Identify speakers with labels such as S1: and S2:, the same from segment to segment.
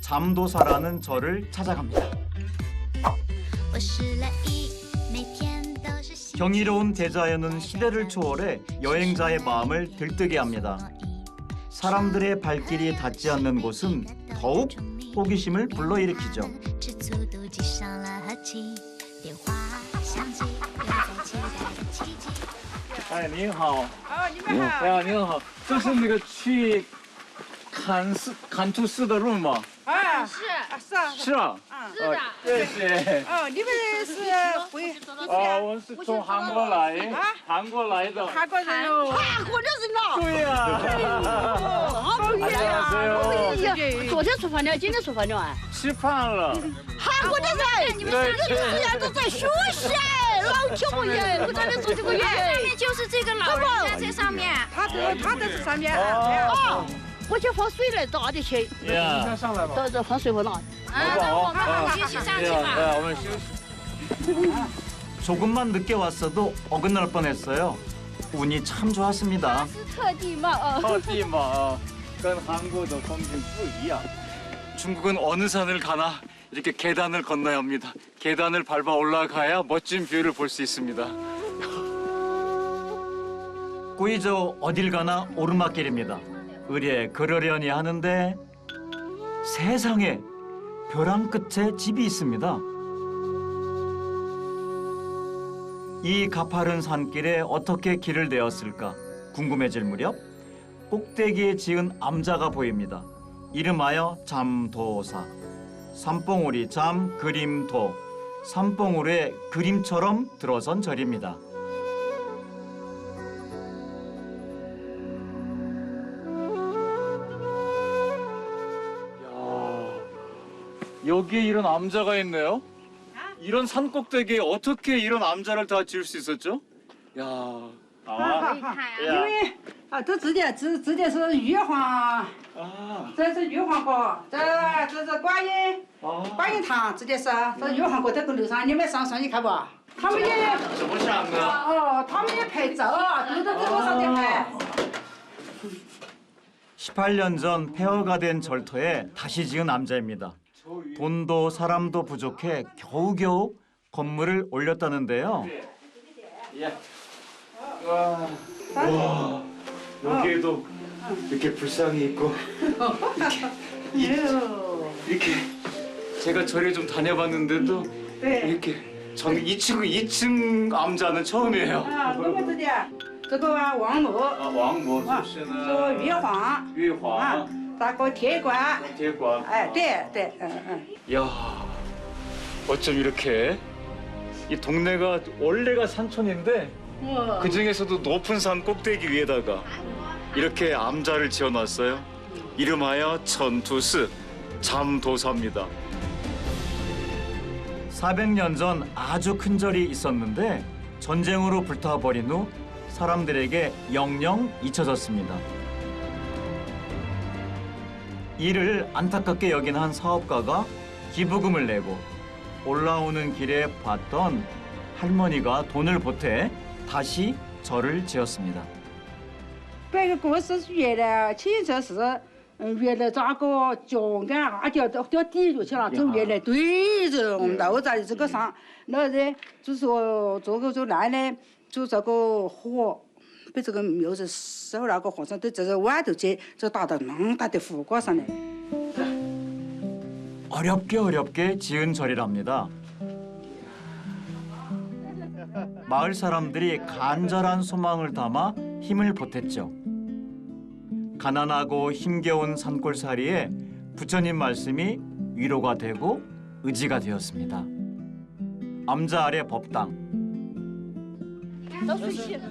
S1: 잠도사라는 절을 찾아갑니다. 경이로운 대자연은 시대를 초월해 여행자의 마음을 들뜨게 합니다. 사람들의 발길이 닿지 않는 곳은 더욱 호기심을 불러일으키죠.
S2: 哎，您好。
S3: 你们好。
S2: 哎呀，您好，这是那个去坎图寺的路吗？
S3: 啊，
S4: 是
S2: 是啊。
S4: 是的。
S2: 谢谢。
S3: 哦，你们是回
S2: 啊，我是从韩国来，韩国来的。
S3: 韩国人哦。韩国人呐。
S2: 对呀。
S3: 好不一样。
S2: 안녕하세요.
S4: 昨天出发的，今天出发的啊。
S2: 吃饭了。
S3: 韩国的人，
S4: 你们上
S2: 对
S4: 面
S3: 人家都在学习，老教人，我在那做这个
S4: 上
S3: 人。
S4: 面就是这个老人家在上面。
S3: 他在这上面。
S2: 哦。
S3: 我去放水来，倒的去。
S2: 呀。
S3: 到放水壶了。
S4: 那我们继续上去吧。
S2: 我们休息。
S1: 조금만 늦게 왔어도 어긋날 뻔했어요. 운이 참 좋았습니다.
S4: 是特地嘛，
S2: 特地嘛，跟韩国的风景不一样。 중국은 어느 산을 가나 이렇게 계단을 건너야 합니다. 계단을 밟아 올라가야 멋진 뷰를 볼 수 있습니다.
S1: 꾸이저 어딜 가나 오르막길입니다. 의례 그러려니 하는데 세상에 벼랑 끝에 집이 있습니다. 이 가파른 산길에 어떻게 길을 내었을까 궁금해질 무렵 꼭대기에 지은 암자가 보입니다. 이름하여 잠도사. 삼봉우리 잠 그림도. 삼봉우리의 그림처럼 들어선 절입니다.
S2: 여기에 이런 암자가 있네요. 이런 산 꼭대기에 어떻게 이런 암자를 다 지을 수 있었죠? 야, 아,
S3: 因为啊，这直接是玉皇，
S2: 아,
S3: 这是玉皇宫，这是观音堂，直接是这玉皇宫这个楼上，你们上去看不？他们也
S2: 怎么想的？
S3: 他们也拍照，都在这路上在拍。
S1: 18년 전 폐허가 된 절터에 다시 지은 암자입니다. 돈도 사람도 부족해 겨우겨우 건물을 올렸다는데요.
S2: 예. 와, 와, 여기에도 이렇게 불상이 있고 이렇게 제가 절에 좀 다녀봤는데도
S3: 네.
S2: 이렇게 저는 2층 암자는 처음이에요.
S3: 啊，我们这个王母，
S2: 아, 왕모
S3: 是
S2: 출신은
S3: 玉皇，
S2: 위화,
S3: 大个铁棺，
S2: 대관.
S3: 哎，对，
S2: 야, 어쩜 이렇게 이 동네가 원래가 산촌인데 그 중에서도 높은 산 꼭대기 위에다가 이렇게 암자를 지어놨어요. 이름하여 천투스 잠도사입니다.
S1: 400년 전 아주 큰 절이 있었는데 전쟁으로 불타버린 후 사람들에게 영영 잊혀졌습니다. 이를 안타깝게 여긴 한 사업가가 기부금을 내고 올라오는 길에 봤던 할머니가 돈을 보태 다시 절을 지었습니다.
S3: 这个故事原来其实是，原来这个脚杆啊掉地下去了，走原来对着我们楼在这个上，那人就说这个就来呢，就这个火被这个庙子烧那个火上都在这外头去，就打到那么大的火锅上来。
S1: 어렵게 지은 절이랍니다. 마을 사람들이 간절한 소망을 담아 힘을 보탰죠. 가난하고 힘겨운 산골살이에 부처님 말씀이 위로가 되고 의지가 되었습니다. 암자 아래 법당.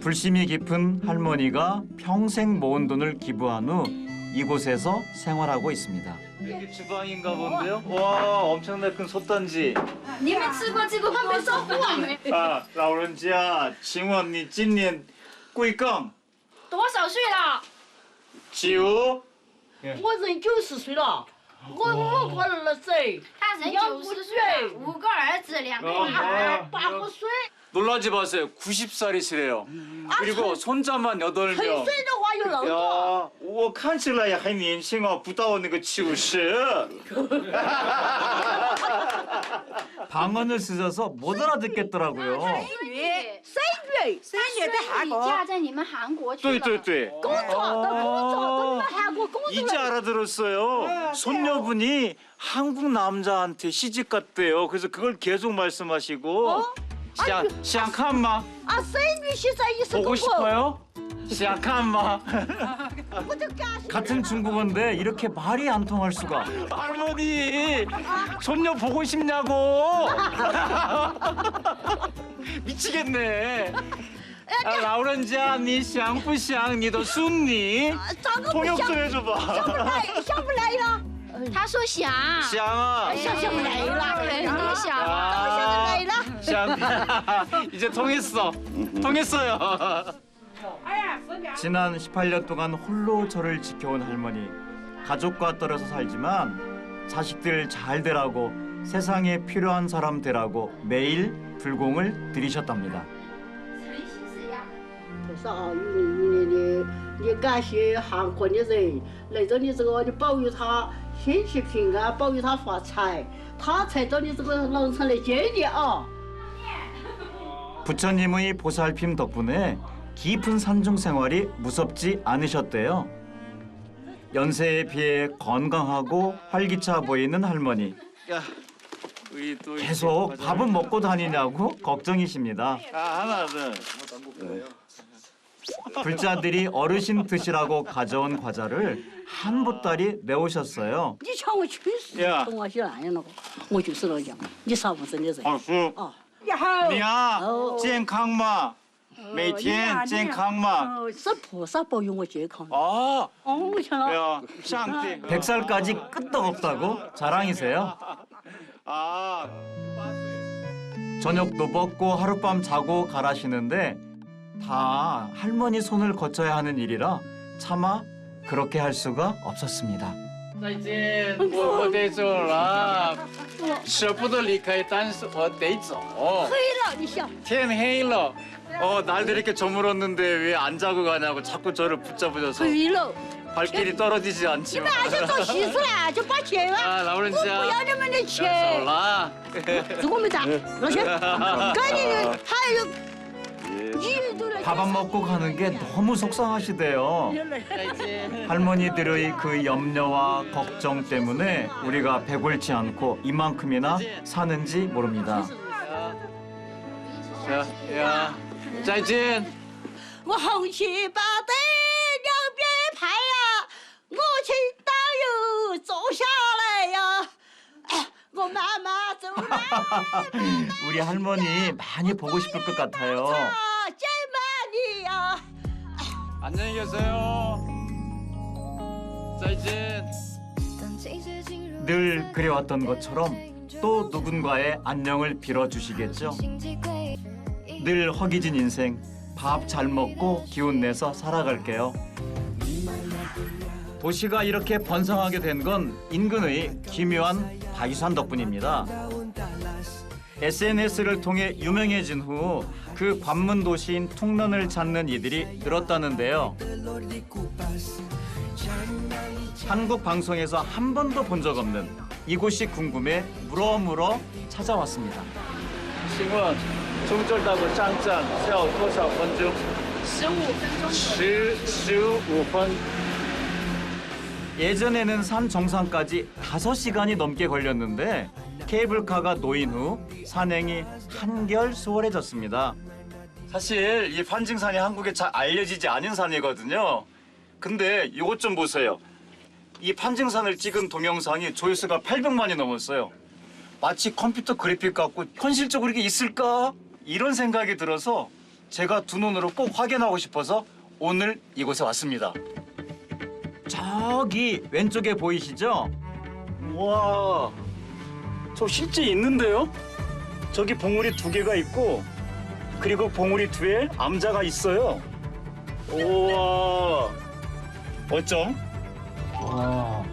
S1: 불심이 깊은 할머니가 평생 모은 돈을 기부한 후 이곳에서 생활하고 있습니다.
S2: 여기 주방인가 본데요? 와, 엄청나게 큰 솥단지.
S4: 你们吃过这个锅烧过没？
S2: 아, 老人家，请问你今年贵庚？
S4: 多少岁了？
S2: 9。
S5: 我人90岁了，我过了20岁，
S4: 他人90岁，5个儿子，2个女儿。
S5: 80岁。
S2: 놀라지 마세요. 90살이시래요. 그리고 손자만 8명.
S5: 黑岁的话有人多。
S2: 呀，我看起来还年轻啊，不到那个90。
S1: 방언을 쓰셔서 못 알아듣겠더라고요.
S3: 3月在韩国。
S4: 嫁在你们韩国去了。
S2: 对对对，
S5: 工作的工作，跟你们韩国工作
S2: 이제 알아들었어요. 손녀분이 한국 남자한테 시집 갔대요. 그래서 그걸 계속 말씀하시고. 想看吗？
S5: 啊，3月现在也是
S2: 보고
S5: 工作，
S2: 싶어요? 想看吗？
S5: 我就干。
S1: 같은 중국어인데 이렇게 말이 안 통할 수가.
S2: 할머니, 손녀 보고 싶냐고. 미치겠네. 아, 라우렌자, 你想不想你的孙女？
S5: 长得不
S2: 통역
S5: 像，
S2: 좀 해줘봐.
S5: 想不来了，
S4: 他说想，
S2: 샹아.
S5: 想不来了，
S4: 肯定想。
S5: 想不来了。
S2: 샹. 이제 통했어. 통했어요.
S1: 지난 18년 동안 홀로 저를 지켜온 할머니. 가족과 떨어져 살지만 자식들 잘 되라고 세상에 필요한 사람 되라고 매일 불공을 들이셨답니다.
S5: 多少你感谢韩国的人来到你这个，你保佑他身体平安，保佑他发财，他才到你这个农村来接你啊。
S1: 부처님의 보살핌 덕분에 깊은 산중 생활이 무섭지 않으셨대요. 연세에 비해 건강하고 활기차 보이는 할머니.
S2: 야, 우리 또
S1: 계속 밥은 먹고 다니냐고 걱정이십니다.
S2: 하나 둘.
S1: 둘째아들이 어르신 드시라고 가져온 과자를 한 보따리 내오셨어요.
S5: 你瞧我去死，
S2: 야.
S5: 跟我去哪样了？我就是老讲，你啥不是的人？
S2: 박수.
S5: 哦，
S3: 你好。
S2: 你啊，健康吗？每天健康吗？
S5: 是菩萨保佑我健康。
S2: 아,
S5: 哦，我想了，
S2: 야, 샹띠.
S1: 100살까지 끄떡없다고 자랑이세요.
S2: 아,
S1: 저녁도 먹고 하룻밤 자고 가라시는데 다 할머니 손을 거쳐야 하는 일이라 차마 그렇게 할 수가 없었습니다.
S2: 再见，我得走了，舍不得离开，但是我得走。
S5: 黑了，你想，
S2: 天黑了，날도 이렇게 저물었는데 왜 안 자고 가냐고 자꾸 저를 붙잡으셔서
S5: 黑了，
S2: 발길이 떨어지지 않지만.
S5: 那就找媳妇了，就把钱啊，
S2: 아,
S5: 我
S2: 라우렌스
S5: 不要你们的
S2: 走
S5: 钱，
S2: 了。
S5: 这我们咋？老谢，赶紧的，还有，你都来。
S1: 밥 안 먹고 가는 게 너무 속상하시대요.
S2: 再见。
S1: 할머니들의 그 염려와 걱정 때문에 우리가 배골치 않고 이만큼이나 사는지 모릅니다.
S2: 야, 야, 再见。
S5: 我红旗把队两边排呀，我请导游坐下来呀，哎我慢慢走来，
S1: 우리 할머니 많이 보고 싶을 것 같아요.
S5: 见满你呀。
S2: 안녕히 계세요. 再见。
S1: 늘 그래왔던 것처럼 또 누군가의 안녕을 빌어주시겠죠. 늘 허기진 인생 밥 잘 먹고 기운 내서 살아갈게요. 도시가 이렇게 번성하게 된 건 인근의 기묘한 바위산 덕분입니다. SNS를 통해 유명해진 후 그 관문 도시인 퉁런을 찾는 이들이 늘었다는데요. 한국 방송에서 한 번도 본 적 없는 이곳이 궁금해 물어물어 찾아왔습니다.
S2: 请问中正到上站需要多少分钟
S4: 15分钟。
S2: ？15分。
S1: 예전에는 산 정상까지 5시간이 넘게 걸렸는데 케이블카가 놓인 후 산행이 한결 수월해졌습니다. 사실 이 판징산이 한국에 잘 알려지지 않은 산이거든요. 근데 이것 좀 보세요. 이 판징산을 찍은 동영상이 조회수가 800만이 넘었어요. 마치 컴퓨터 그래픽 같고 현실적으로 이게 있을까? 이런 생각이 들어서 제가 두 눈으로 꼭 확인하고 싶어서 오늘 이곳에 왔습니다. 저기 왼쪽에 보이시죠? 우와, 저 실제 있는데요? 저기 봉우리 2개가 있고 그리고 봉우리 뒤에 암자가 있어요. 우와, 어쩜? 와,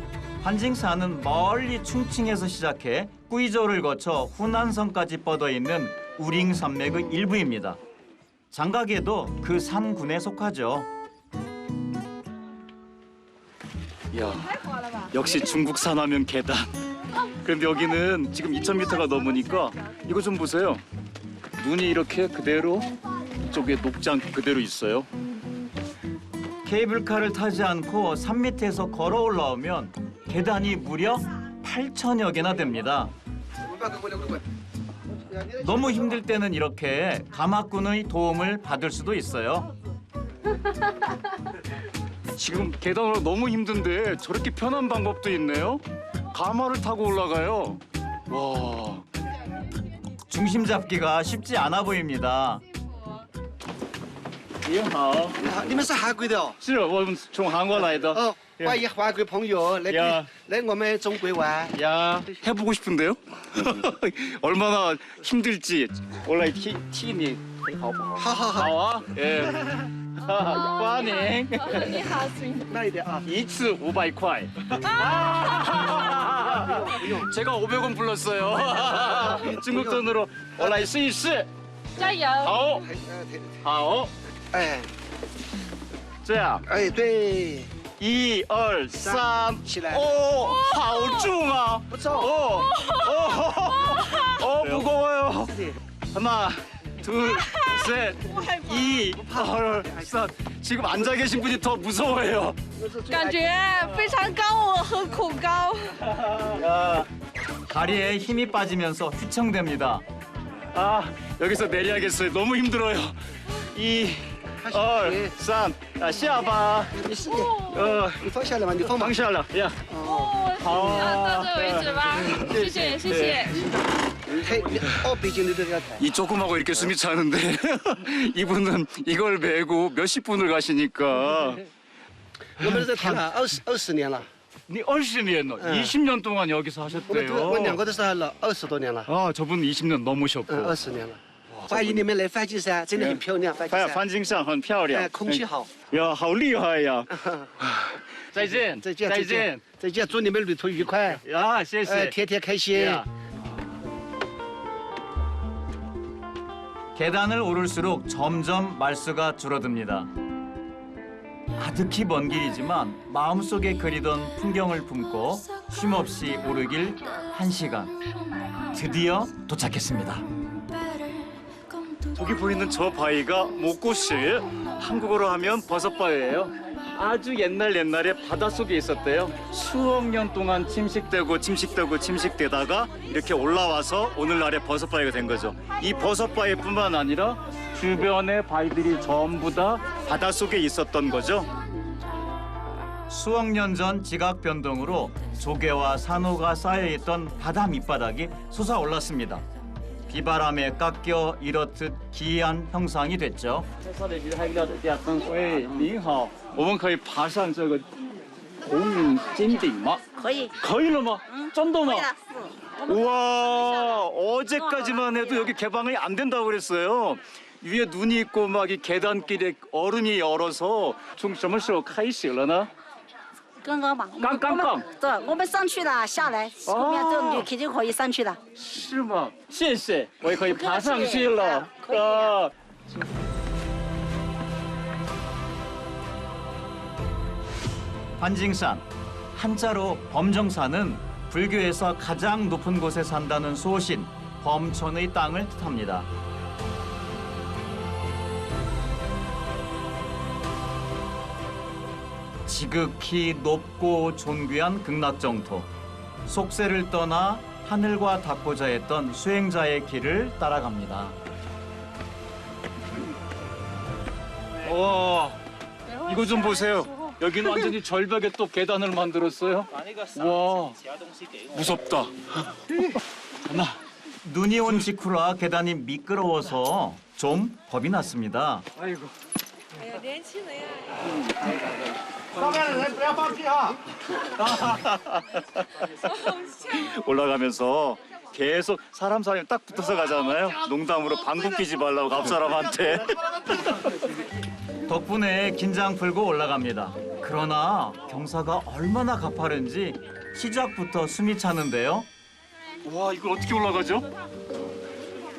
S1: 판징산은 멀리 충칭에서 시작해 구이저우를 거쳐 후난성까지 뻗어 있는 우링 산맥의 일부입니다. 장가계도 그 산군에 속하죠.
S2: 야, 역시 중국 산하면 계단. 그런데 여기는 지금 2,000m가 넘으니까 이거 좀 보세요. 눈이 이렇게 그대로 이쪽에 녹지 않고 그대로 있어요.
S1: 케이블카를 타지 않고 산 밑에서 걸어 올라오면 계단이 무려 8,000여 개나 됩니다. 너무 힘들 때는 이렇게 가마꾼의 도움을 받을 수도 있어요.
S2: 지금 계단으로 너무 힘든데 저렇게 편한 방법도 있네요. 가마를 타고 올라가요. 와.
S1: 중심 잡기가 쉽지 않아 보입니다.
S2: 你好，
S6: 你好，你们是韩国的哦？
S2: 是我们从韩国来的。
S6: 哦，欢迎韩国朋友来
S2: 呀
S6: 来我们中国玩。
S2: 야, 해보고 싶은데요? 얼마나 힘들지. 원래 티니
S6: 好好好，
S2: 好啊，예.欢迎，
S4: 你好，
S6: 慢一点啊。
S2: 一次500块. 제가 500원 불렀어요. 중국 돈으로. 我来试一试。
S4: 加油！
S2: 好，好，
S6: 哎
S2: 这样。
S6: 哎，对，
S2: 1, 2, 3,
S6: 起来
S2: 哦，好重啊！
S6: 不错。
S2: 무거워요. 하나, 둘, 셋, 1, 2, 3. 지금 앉아 계신 분이 더 무서워해요.
S4: 感觉非常高，很恐高。
S1: 다리에 힘이 빠지면서 휘청댑니다.
S2: 아, 여기서 내려야겠어요. 너무 힘들어요. 1, 2, 3, 下吧。
S6: 你是你放下来吧，你放吧。
S2: 放下了呀。好
S4: 到这为止吧，谢谢谢谢。
S6: 嘿，北京的这个台。
S2: 이 조그마고 이렇게 숨이 차는데 이분은 이걸 메고 몇십 분을 가시니까.
S6: 我们这台了20年了，
S2: 니 20년, 20년 동안 여기서
S6: 我两
S2: 하셨대요.
S6: 个都是了20多年了，
S2: 아, 저분 20년 넘으셨고.
S6: 20年了。欢迎你们来梵净山，真的很漂亮，梵净山。
S2: 반징산 很漂亮。
S6: 哎，空气好。
S2: 야, 好厉害呀！再见，
S6: 再见，再见，再见，祝你们旅途愉快，
S2: 야, 谢谢。
S6: 天天开心。
S2: 야.
S1: 계단을 오를수록 점점 말수가 줄어듭니다. 아득히 먼 길이지만 마음속에 그리던 풍경을 품고 쉼없이 오르길 1시간. 드디어 도착했습니다.
S2: 저기 보이는 저 바위가 목고시, 한국어로 하면 버섯바위예요. 아주 옛날에 바닷속에 있었대요. 수억 년 동안 침식되다가 이렇게 올라와서 오늘날의 버섯바위가 된 거죠. 이 버섯바위뿐만 아니라 주변의 바위들이 전부 다 바닷속에 있었던 거죠.
S1: 수억 년 전 지각 변동으로 조개와 산호가 쌓여있던 바다 밑바닥이 솟아올랐습니다. 비바람에 깎여 이렇듯 기이한 형상이 됐죠.
S2: 喂，你好，我们可以爬上这个红云尖顶吗？
S7: 可以，
S2: 可以了吗？真的吗？
S7: 对了，是。
S2: 우와, 어제까지만 해도 여기 개방이 안 된다고 그랬어요. 위에 눈이 있고 막 이 계단길에 얼음이 열어서 좀什么时候开始了呢？
S7: 刚刚吧，
S2: 刚刚放
S7: 对，我们上去了，下来，后面这旅客就可以上去了。
S2: 是吗？谢谢，我也可以爬上去了。
S7: 可以
S2: 啊，
S1: 반징산, 한자로 범정산은 불교에서 가장 높은 곳에 산다는 소신, 범천의 땅을 뜻합니다. 지극히 높고 존귀한 극락정토. 속세를 떠나 하늘과 닿고자 했던 수행자의 길을 따라갑니다.
S2: 와, 이거 좀 보세요. 여기는 완전히 절벽에 또 계단을 만들었어요. 와, 무섭다. 하나.
S1: 눈이 온 직후라 계단이 미끄러워서 좀 겁이 났습니다.
S2: 아이고. 올라가면서 계속 사람이 딱 붙어서 가잖아요. 농담으로 방귀 끼지 말라고 앞사람한테.
S1: 덕분에 긴장 풀고 올라갑니다. 그러나 경사가 얼마나 가파른지 시작부터 숨이 차는데요.
S2: 와, 이걸 어떻게 올라가죠?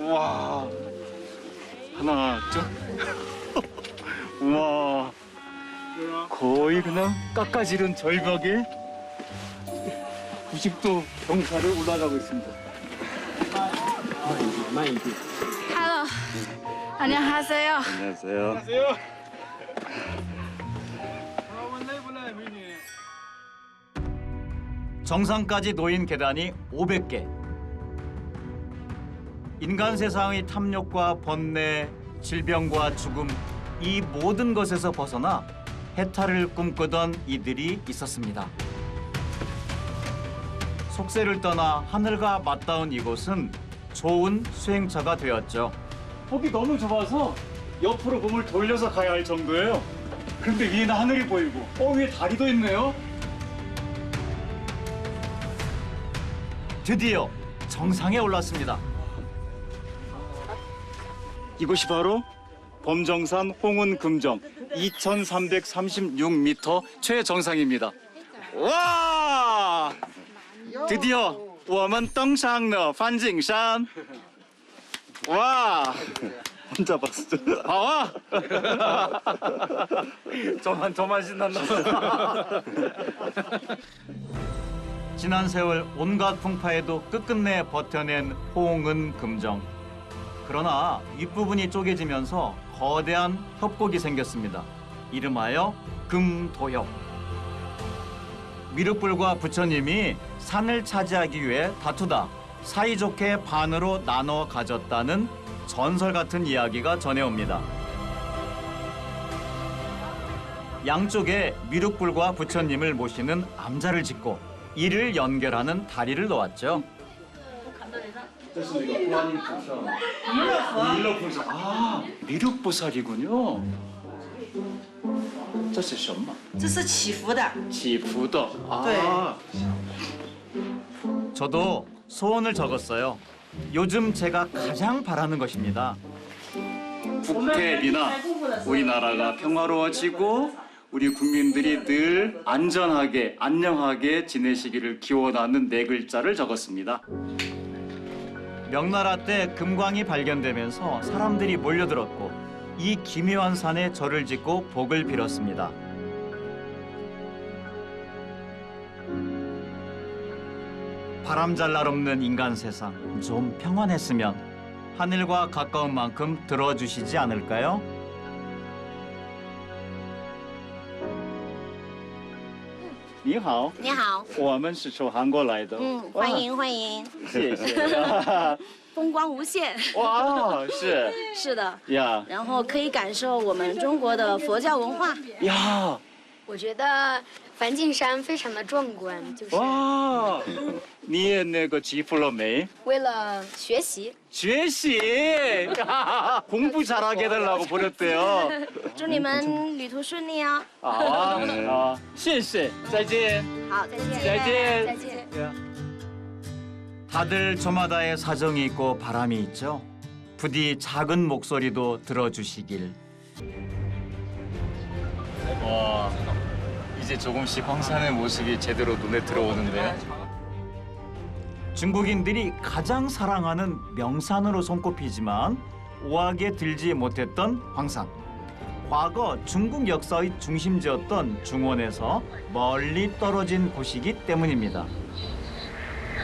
S2: 와. 하나, 둘. 우와. 거의 그냥 깎아지른 절벽에 90도 경사를 올라가고 있습니다.
S4: Hello， 안녕하세요。
S2: 안녕하세요.
S1: 정상까지 놓인 계단이 500개. 인간 세상의 탐욕과 번뇌, 질병과 죽음, 이 모든 것에서 벗어나 해탈을 꿈꾸던 이들이 있었습니다. 속세를 떠나 하늘과 맞닿은 이곳은 좋은 수행처가 되었죠.
S2: 폭이 너무 좁아서 옆으로 몸을 돌려서 가야 할 정도예요. 그런데 위에는 하늘이 보이고, 위에 다리도 있네요.
S1: 드디어 정상에 올랐습니다.
S2: 이곳이 바로 범정산 홍은금정 2336m 최정상입니다. 와! 드디어 我们登上了梵净山. 와! 혼자 봤어. 아! 저만 신난다.
S1: 지난 세월 온갖 풍파에도 끝끝내 버텨낸 홍은금정. 그러나 윗부분이 쪼개지면서 거대한 협곡이 생겼습니다. 이름하여 금도협. 미륵불과 부처님이 산을 차지하기 위해 다투다 사이좋게 반으로 나눠 가졌다는 전설 같은 이야기가 전해옵니다. 양쪽에 미륵불과 부처님을 모시는 암자를 짓고 이를 연결하는 다리를 놓았죠.
S2: 밀러보살. 아, 미륵보살이군요. 这是什么?
S7: 这是祈福的。
S2: 祈福的. 아.
S1: 저도 소원을 적었어요. 요즘 제가 가장 바라는 것입니다.
S2: 북태비나 우리나라가 평화로워지고 우리 국민들이 늘 안전하게 안녕하게 지내시기를 기원하는 네 글자를 적었습니다.
S1: 명나라 때 금광이 발견되면서 사람들이 몰려들었고 이 기묘한 산에 절을 짓고 복을 빌었습니다. 바람잘 날 없는 인간 세상, 좀 평안했으면 하늘과 가까운 만큼 들어주시지 않을까요?
S2: 你好,
S7: 你好，
S2: 我们是从韩国来的。
S7: 欢迎欢迎，
S2: 谢谢。
S4: 风光无限。
S2: 哇，是
S7: 是的，
S2: 呀
S7: 然后可以感受我们中国的佛教文化。
S2: 呀
S8: 我觉得梵净山非常的壮观，就是
S2: 哇！你也那个祈福了没？
S8: 为了学习。
S2: 学习， 공부 잘하게 해달라고 보냈대요.
S7: 祝你们旅途顺利哦。
S2: 아, 谢谢，再见。
S7: 好，再见。
S2: 再见。
S8: 再见。
S1: 다들 저마다의 사정이 있고 바람이 있죠. 부디 작은 목소리도 들어주시길.
S2: 와, 이제 조금씩 황산의 모습이 제대로 눈에 들어오는데.
S1: 중국인들이 가장 사랑하는 명산으로 손꼽히지만 오하게 들지 못했던 황산. 과거 중국 역사의 중심지였던 중원에서 멀리 떨어진 곳이기 때문입니다.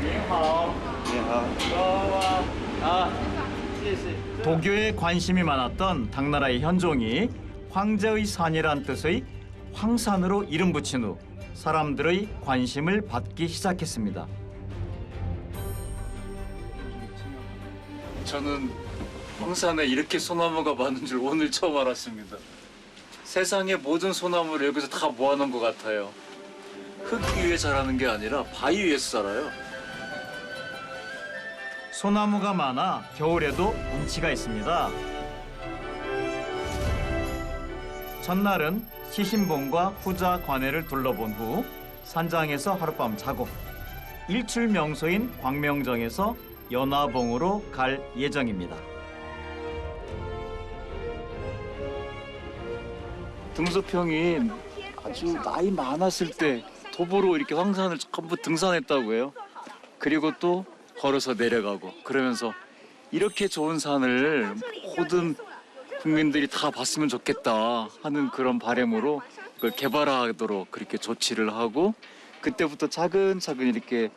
S2: 你好，你好。아, 谢谢。
S1: 도교에 관심이 많았던 당나라의 현종이 황제의 산이란 뜻의 황산으로 이름 붙인 후 사람들의 관심을 받기 시작했습니다.
S2: 저는 황산에 이렇게 소나무가 많은 줄 오늘 처음 알았습니다. 세상의 모든 소나무를 여기서 다 모아놓은 것 같아요. 흙 위에 자라는 게 아니라 바위 위에서 자라요.
S1: 소나무가 많아 겨울에도 운치가 있습니다. 전날은 시신봉과 후자 관해를 둘러본 후 산장에서 하룻밤 자고 일출 명소인 광명정에서 연화봉으로 갈 예정입니다.
S2: 등소평이 아주 나이 많았을 때 도보로 이렇게 황산을 전부 등산했다고 해요. 그리고 또 걸어서 내려가고 그러면서 이렇게 좋은 산을 모든 국민들이 다 봤으면 좋겠다 하는 그런 바람으로 그걸 개발하도록 그렇게 조치를 하고 그때부터 차근차근 이렇게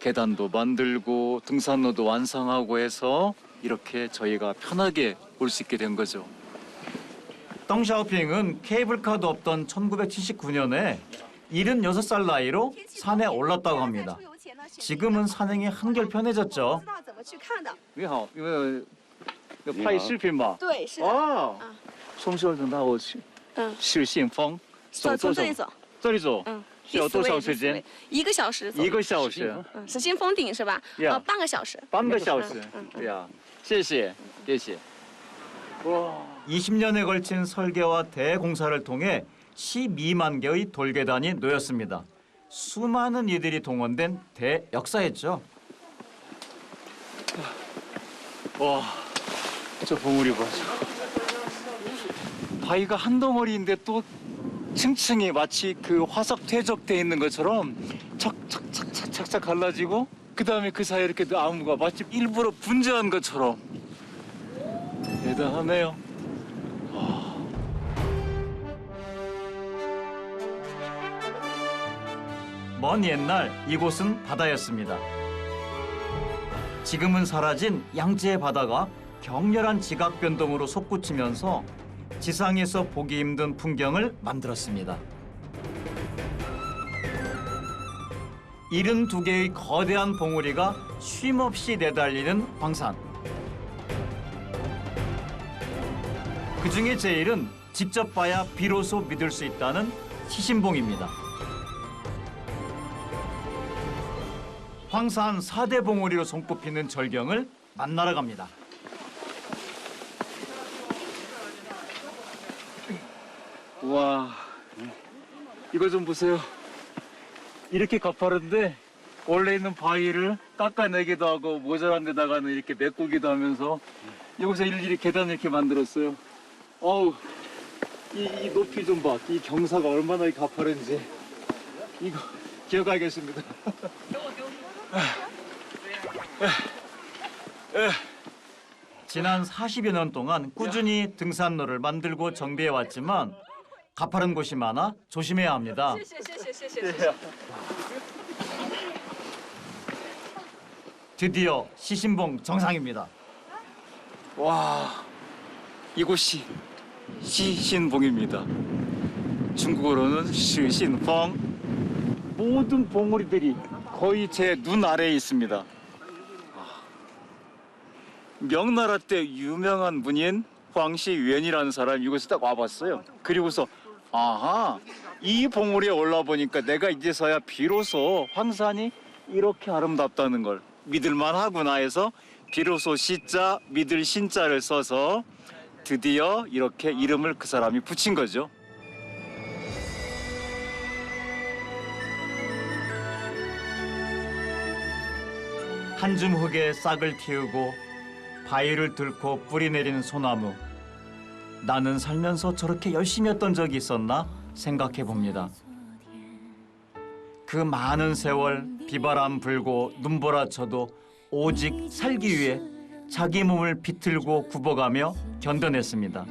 S2: 계단도 만들고 등산로도 완성하고 해서 이렇게 저희가 편하게 올 수 있게 된 거죠.
S1: 덩샤오핑은 케이블카도 없던 1979년에 76살 나이로 산에 올랐다고 합니다. 지금은 산행이 한결 편해졌죠.
S2: 你好，因为要拍视频嘛。
S4: 对，是的。
S2: 哦，从小到大我去，是信封，走多少？这里走，需要多少时间
S4: ？1个小时。
S2: ？1个小时。
S4: 是新峰顶是吧？半个小时。
S2: 半个小时。对呀，谢谢，谢谢。와.
S1: 20년에 걸친 설계와 대공사를 통해 12만 개의 돌계단이 놓였습니다. 수많은 이들이 동원된 대역사였죠.
S2: 와, 저 봉우리 봐. 바위가 한 덩어리인데 또 층층이 마치 그 화석 퇴적돼 있는 것처럼 착착착착착 갈라지고 그 다음에 그 사이에 이렇게 나무가 마치 일부러 분재한 것처럼 대단하네요.
S1: 먼 옛날 이곳은 바다였습니다. 지금은 사라진 양지의 바다가 격렬한 지각 변동으로 솟구치면서 지상에서 보기 힘든 풍경을 만들었습니다. 72개의 거대한 봉우리가 쉼없이 내달리는 황산. 그중에 제일은 직접 봐야 비로소 믿을 수 있다는 시신봉입니다. 황산 4대 봉우리로 손꼽히는 절경을 만나러 갑니다.
S2: 와, 이거 좀 보세요. 이렇게 가파른데 원래 있는 바위를 깎아내기도 하고 모자란 데다가는 이렇게 메꾸기도 하면서 여기서 일일이 계단을 이렇게 만들었어요. 어우, 이 높이 좀 봐. 이 경사가 얼마나 가파른지. 이거 기억하겠습니다.
S1: 지난 40여 년 동안 꾸준히 등산로를 만들고 정비해 왔지만 가파른 곳이 많아 조심해야 합니다. 드디어 시신봉 정상입니다.
S2: 와, 이곳이 시신봉입니다. 중국어로는 시신봉. 모든 봉우리들이 거의 제 눈 아래에 있습니다. 명나라 때 유명한 분인 황시유엔이라는 사람이 이곳에 딱 와봤어요. 그리고서 아하, 이 봉우리에 올라보니까 내가 이제서야 비로소 황산이 이렇게 아름답다는 걸 믿을만 하구나 해서 비로소 시자, 믿을 신자를 써서 드디어 이렇게 이름을 그 사람이 붙인 거죠.
S1: 한 줌 흙에 싹을 틔우고 바위를 뚫고 뿌리 내린 소나무. 나는 살면서 저렇게 열심히 했던 적이 있었나 생각해 봅니다. 그 많은 세월 비바람 불고 눈보라 쳐도 오직 살기 위해 자기 몸을 비틀고 굽어가며 견뎌냈습니다.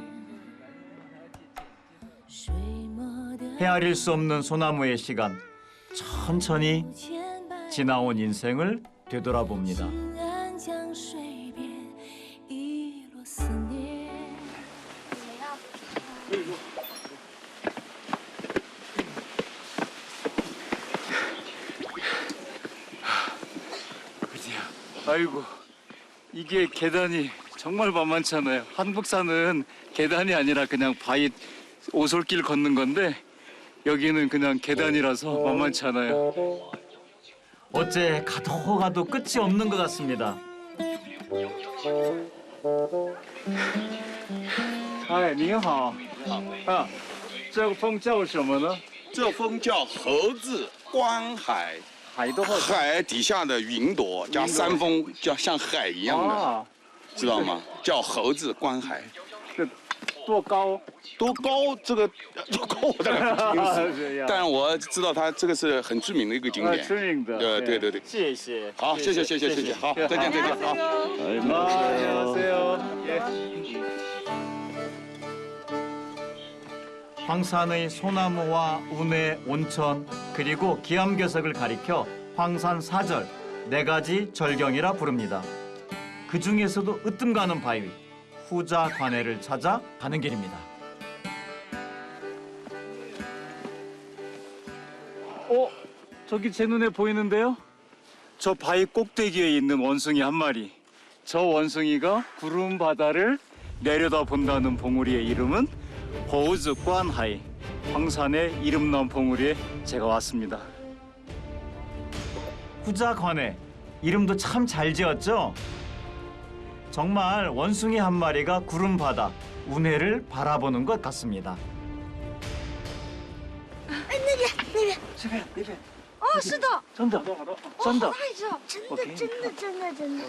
S1: 헤아릴 수 없는 소나무의 시간, 천천히 지나온 인생을 되돌아봅니다.
S2: 아이고, 이게 계단이 정말 만만치 않아요. 한국산은 계단이 아니라 그냥 바위 오솔길 걷는 건데 여기는 그냥 계단이라서 만만치 않아요.
S1: 어째 가도 가도 끝이 없는 것 같습니다.
S2: 哎，您好。啊，这个风叫什么呢？
S9: 这风叫猴子观海，
S2: 海的话，
S9: 海底下的云朵加山峰，叫像海一样的，
S2: 啊，
S9: 知道吗？叫猴子观海。
S2: 多高？
S9: 多高这个多高我当然不清楚，但我知道它这个是很知名的一个景点。
S2: 知名的。
S9: 对。
S2: 谢谢。
S9: 好，谢谢，好，再见。好。
S2: 안녕하세요.
S1: 황산의 소나무와 운해, 온천, 그리고 기암괴석을 가리켜 황산 사절, 4가지 절경이라 부릅니다. 그 중에서도 으뜸 가는 바위, 후자 관해를 찾아 가는 길입니다.
S2: 저기 제 눈에 보이는데요? 저 바위 꼭대기에 있는 원숭이 한 마리. 저 원숭이가 구름 바다를 내려다 본다는 봉우리의 이름은 호우즈 관하이. 황산의 이름난 봉우리에 제가 왔습니다.
S1: 후자 관해, 이름도 참 잘 지었죠? 정말 원숭이 한 마리가 구름 바다, 운해를 바라보는 것 같습니다.
S4: 哦，是的，
S2: 真的，真的。
S4: 太知道，真的。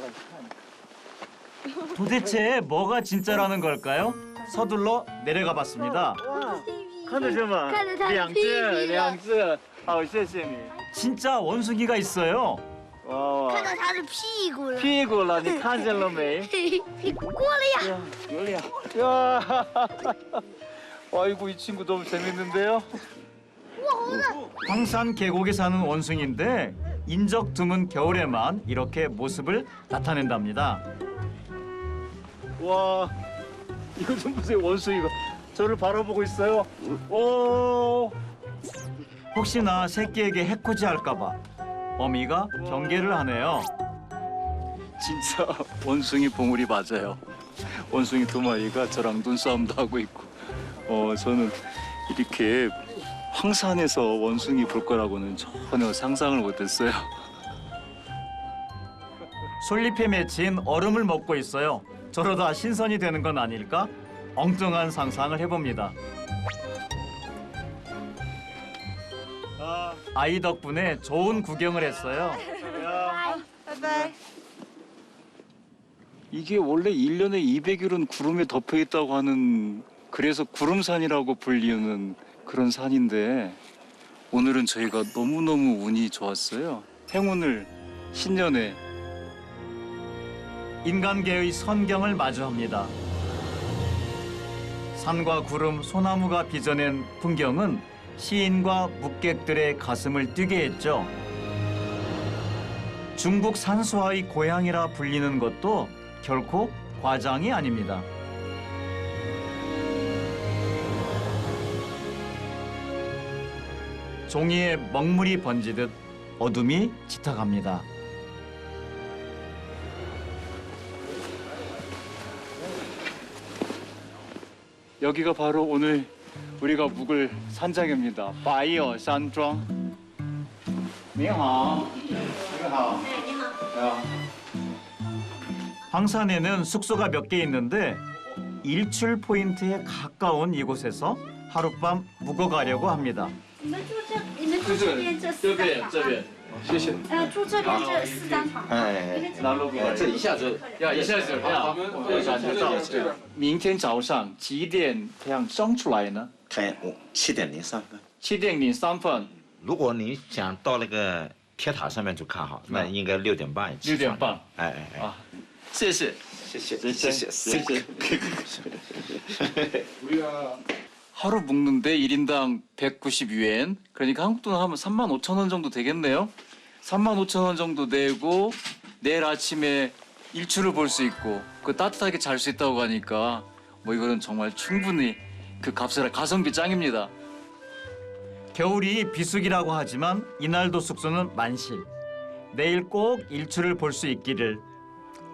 S1: 도대체 뭐가 진짜라는 걸까요? 서둘러 내려가 봤습니다.
S2: 看到什么？
S8: 看着它的
S2: 两
S8: 屁股
S2: 只，两只。好，谢谢你。
S1: 진짜 원숭이가 있어요.
S2: 哇，
S8: 看到它的屁股了。
S2: 屁股了，你看见了没？
S8: 你过来呀！
S2: 요리야. 야. 아이고 이 친구 너무 재밌는데요?
S1: 황산 계곡에 사는 원숭이인데 인적 드문 겨울에만 이렇게 모습을 나타낸답니다.
S2: 와, 이거 좀 보세요. 원숭이가 저를 바라보고 있어요. 오.
S1: 혹시나 새끼에게 해코지 할까 봐 어미가 경계를 하네요.
S2: 진짜 원숭이 봉우리 맞아요. 원숭이 2마리가 저랑 눈싸움도 하고 있고. 저는 이렇게 황산에서 원숭이 볼 거라고는 전혀 상상을 못했어요.
S1: 솔잎에 맺힌 얼음을 먹고 있어요. 저러다 신선이 되는 건 아닐까? 엉뚱한 상상을 해봅니다. 아이 덕분에 좋은 구경을 했어요.
S4: 拜拜。
S2: 이게 원래 1년에 200일은 구름에 덮여 있다고 하는, 그래서 구름산이라고 불리는 그런 산인데 오늘은 저희가 너무너무 운이 좋았어요. 행운을 신년에.
S1: 인간계의 선경을 마주합니다. 산과 구름, 소나무가 빚어낸 풍경은 시인과 묵객들의 가슴을 뛰게 했죠. 중국 산수화의 고향이라 불리는 것도 결코 과장이 아닙니다. 종이에 먹물이 번지듯 어둠이 짙어갑니다.
S2: 여기가 바로 오늘 우리가 묵을 산장입니다. 바이어 산庄.
S1: 你好. 황산에는 숙소가 몇 개 있는데 일출 포인트에 가까운 이곳에서 하룻밤 묵어가려고 합니다.
S8: 你们住这边这4张床。
S2: 这边。谢谢。
S8: 住这边这4张床。
S6: 这一下子
S2: 呀，一下子呀，明天早上几点太阳升出来呢
S10: 太阳7点03分。
S2: 7点03分。
S10: 如果你想到那个铁塔上面去看哈，那应该6点半起床。
S2: 6点半。啊，谢谢。 하루 묵는데 1인당 190유엔. 그러니까 한국 돈 하면 35,000원 정도 되겠네요. 35,000원 정도 내고 내일 아침에 일출을 볼 수 있고 그 따뜻하게 잘 수 있다고 하니까 뭐 이거는 정말 충분히 그 값을 가성비 짱입니다.
S1: 겨울이 비수기라고 하지만 이날도 숙소는 만실. 내일 꼭 일출을 볼 수 있기를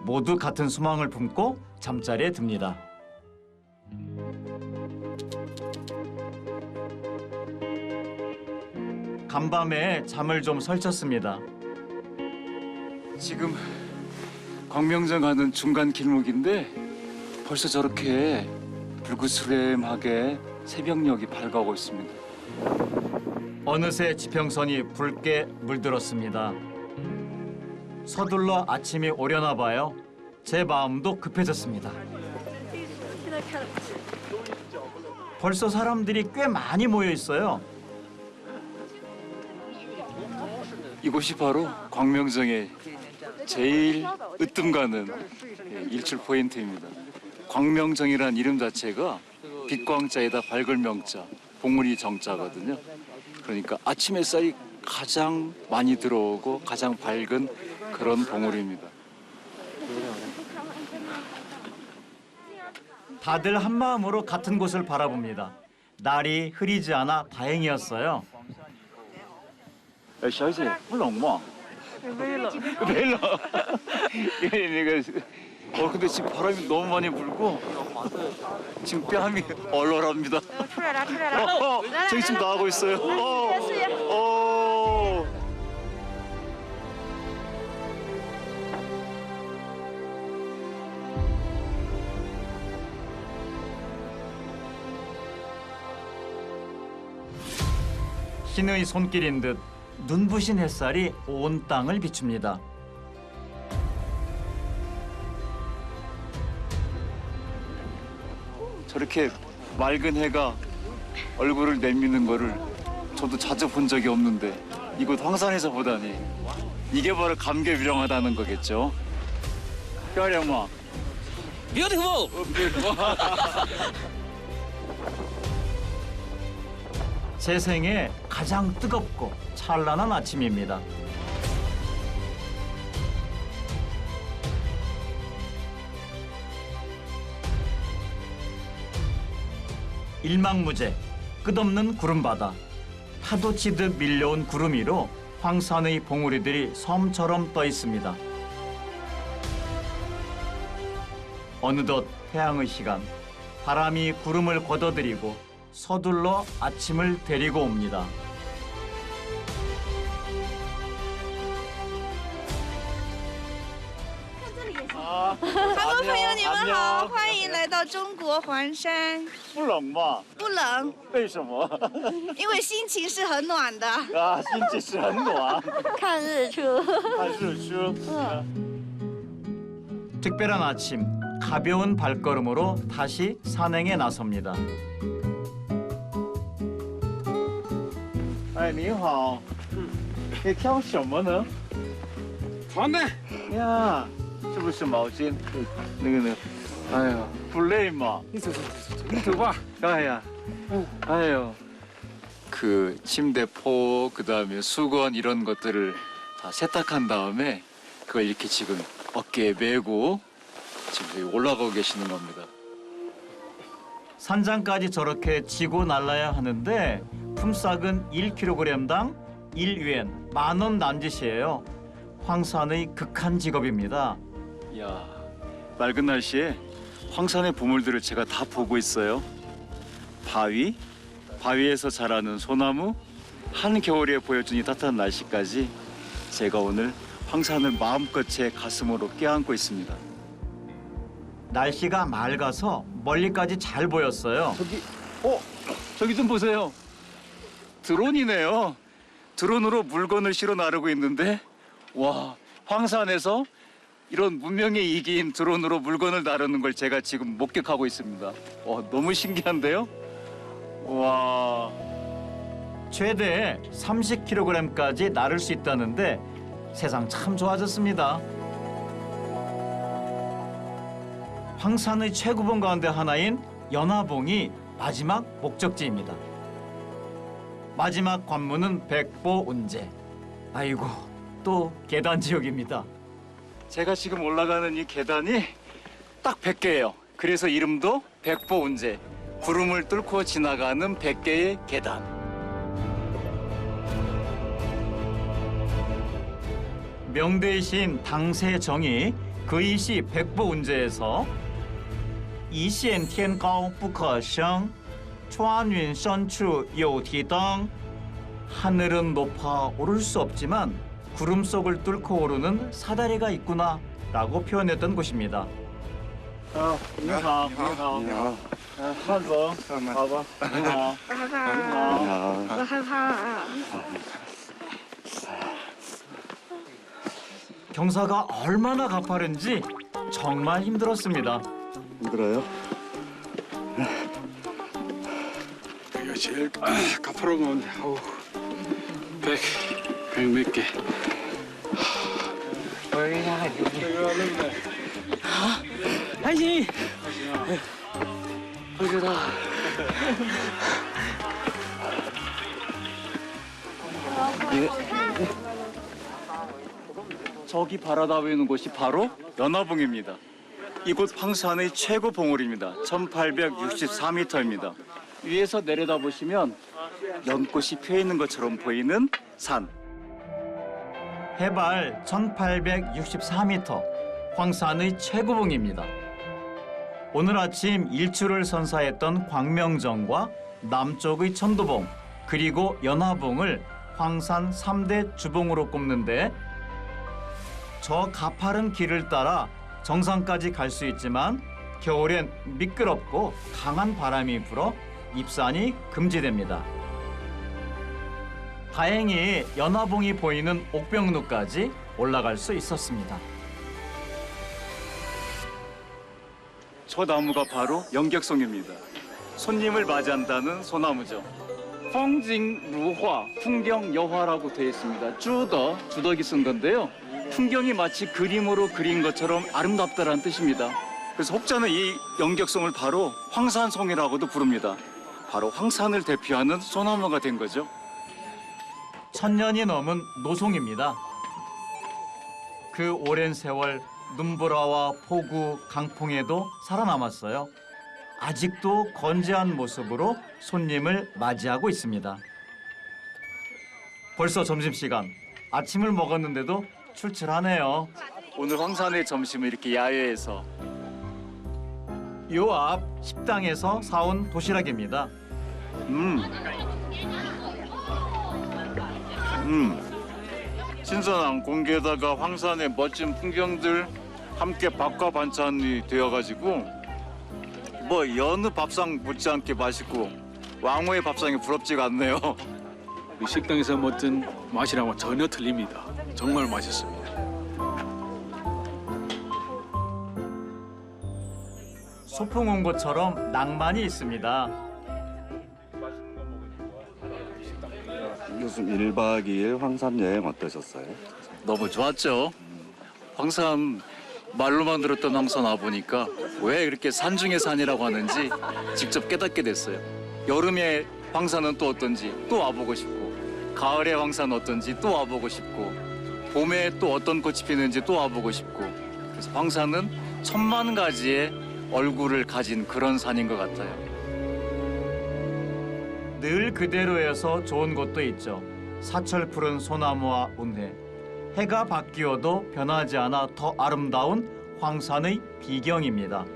S1: 모두 같은 소망을 품고 잠자리에 듭니다. 간밤에 잠을 좀 설쳤습니다.
S2: 지금 광명정 가는 중간 길목인데 벌써 저렇게 불그스름하게 새벽녘이 밝아오고 있습니다.
S1: 어느새 지평선이 붉게 물들었습니다. 서둘러 아침이 오려나 봐요. 제 마음도 급해졌습니다.
S4: 现在看了不是。
S1: 벌써 사람들이 꽤 많이 모여 있어요.
S2: 이곳이 바로 광명정의 제일 으뜸 가는 일출 포인트입니다. 광명정이란 이름 자체가 빛광자에다 밝을 명자, 봉우리 정자거든요. 그러니까 아침 햇살이 가장 많이 들어오고 가장 밝은 그런 봉우리입니다.
S1: 다들 한 마음으로 같은 곳을 바라봅니다. 날이 흐리지 않아 다행이었어요.
S2: 小姐不冷吗？没冷，没冷。因为那个，근데 지금 바람이 너무 많이 불고 지금 뺨이 얼얼합니다.
S4: 出来了，出来了。
S2: 저기 지금 나가고 있어요. 오.
S1: 신의 손길인 듯 눈부신 햇살이 온 땅을 비춥니다.
S2: 저렇게 맑은 해가 얼굴을 내미는 거를 저도 자주 본 적이 없는데 이곳 황산에서 보다니 이게 바로 감개무량하다는 거겠죠. 뼈량마.
S6: Beautiful.
S1: 제 생애 가장 뜨겁고 찬란한 아침입니다. 일망무제, 끝없는 구름바다. 파도 치듯 밀려온 구름 위로 황산의 봉우리들이 섬처럼 떠 있습니다. 어느덧 태양의 시간, 바람이 구름을 걷어들이고 서둘러 아침을 데리고 옵니다.
S4: 韩国朋友，你们好，欢迎来到中国黄山。
S2: 不冷吗？
S4: 不冷，
S2: 为什么？
S4: 因为心情是很暖的。
S2: 啊，心情是很暖。
S7: 看日出。
S2: 看日出。
S1: 특별한 아침, 가벼운 발걸음으로 다시 산행에 나섭니다.
S2: 哎，你好，你挑什么呢？
S6: 床单。
S2: 呀，是不是毛巾？那个，哎呀，不累吗？
S6: 你走，你走吧。
S2: 哎呀，哎呦，그 침대 포 그다음에 수건 이런 것들을 다 세탁한 다음에 그걸 이렇게 지금 어깨에 메고 지금 여기 올라가고 계시는 겁니다.
S1: 산장까지 저렇게 지고 날라야 하는데 품삯은 1kg당 1위엔 10,000원 남짓이에요. 황산의 극한 직업입니다.
S2: 이야, 맑은 날씨에 황산의 보물들을 제가 다 보고 있어요. 바위, 바위에서 자라는 소나무, 한겨울에 보여준 이 따뜻한 날씨까지 제가 오늘 황산을 마음껏 제 가슴으로 껴안고 있습니다.
S1: 날씨가 맑아서 멀리까지 잘 보였어요.
S2: 저기 좀 보세요. 드론이네요. 드론으로 물건을 실어 나르고 있는데 와, 황산에서 이런 문명의 이기인 드론으로 물건을 나르는 걸 제가 지금 목격하고 있습니다. 와, 너무 신기한데요? 와.
S1: 최대 30kg까지 나를 수 있다는데 세상 참 좋아졌습니다. 황산의 최고봉 가운데 하나인 연화봉이 마지막 목적지입니다. 마지막 관문은 백보운제. 아이고, 또 계단 지역입니다.
S2: 제가 지금 올라가는 이 계단이 딱 100개예요. 그래서 이름도 백보운제. 구름을 뚫고 지나가는 100개의 계단.
S1: 명대의 시인 당세정이 그이 시 백보운제에서 이시엔天高不可升, 초안윈深处有提灯. 하늘은 높아 오를 수 없지만 구름 속을 뚫고 오르는 사다리가 있구나 라고 표현했던 곳입니다.
S2: 你好，你好，你好，慢走，好吧，你好，
S4: 我害怕，我害怕。
S1: 경사가 얼마나 가파른지 정말 힘들었습니다.
S2: 힘들어요?
S9: 제일 가파른 건데, 아우, 100 몇 개.
S2: 아니, 어디다? 저기 바라다 보이는 곳이 바로 연화봉입니다. 이곳 황산의 최고 봉우리입니다. 1864m입니다. 위에서 내려다 보시면 연꽃이 피어 있는 것처럼 보이는 산.
S1: 해발 1864m, 황산의 최고봉입니다. 오늘 아침 일출을 선사했던 광명정과 남쪽의 천도봉, 그리고 연화봉을 황산 3대 주봉으로 꼽는데 저 가파른 길을 따라 정상까지 갈 수 있지만 겨울엔 미끄럽고 강한 바람이 불어 입산이 금지됩니다. 다행히 연화봉이 보이는 옥병루까지 올라갈 수 있었습니다.
S2: 저 나무가 바로 영격송입니다. 손님을 맞이한다는 소나무죠. 풍景如画, 풍경 여화라고 되어 있습니다. 주덕이 쓴 건데요. 풍경이 마치 그림으로 그린 것처럼 아름답다라는 뜻입니다. 그래서 혹자는 이 영격송을 바로 황산송이라고도 부릅니다. 바로 황산을 대표하는 소나무가 된 거죠.
S1: 1000년이 넘은 노송입니다. 그 오랜 세월 눈보라와 폭우, 강풍에도 살아남았어요. 아직도 건재한 모습으로 손님을 맞이하고 있습니다. 벌써 점심시간. 아침을 먹었는데도 출출하네요.
S2: 오늘 황산의 점심을 이렇게 야외에서.
S1: 요 앞 식당에서 사온 도시락입니다.
S2: 신선한 공기에다가 황산의 멋진 풍경들 함께 밥과 반찬이 되어가지고 뭐 여느 밥상 못지않게 맛있고 왕호의 밥상이 부럽지가 않네요.
S9: 식당에서 먹던 맛이랑은 전혀 틀립니다. 정말 맛있습니다.
S1: 소풍 온 것처럼 낭만이 있습니다.
S11: 교수님 1박 2일 황산 여행 어떠셨어요?
S2: 너무 좋았죠. 황산 말로만 들었던 황산 와보니까 왜 이렇게 산 중의 산이라고 하는지 직접 깨닫게 됐어요. 여름에 황산은 또 어떤지 또 와보고 싶고, 가을에 황산 어떤지 또 와보고 싶고, 봄에 또 어떤 꽃이 피는지 또 와보고 싶고, 그래서 황산은 1000만 가지의 얼굴을 가진 그런 산인 것 같아요.
S1: 늘 그대로여서 좋은 곳도 있죠. 사철 푸른 소나무와 운해. 해가 바뀌어도 변하지 않아 더 아름다운 황산의 비경입니다.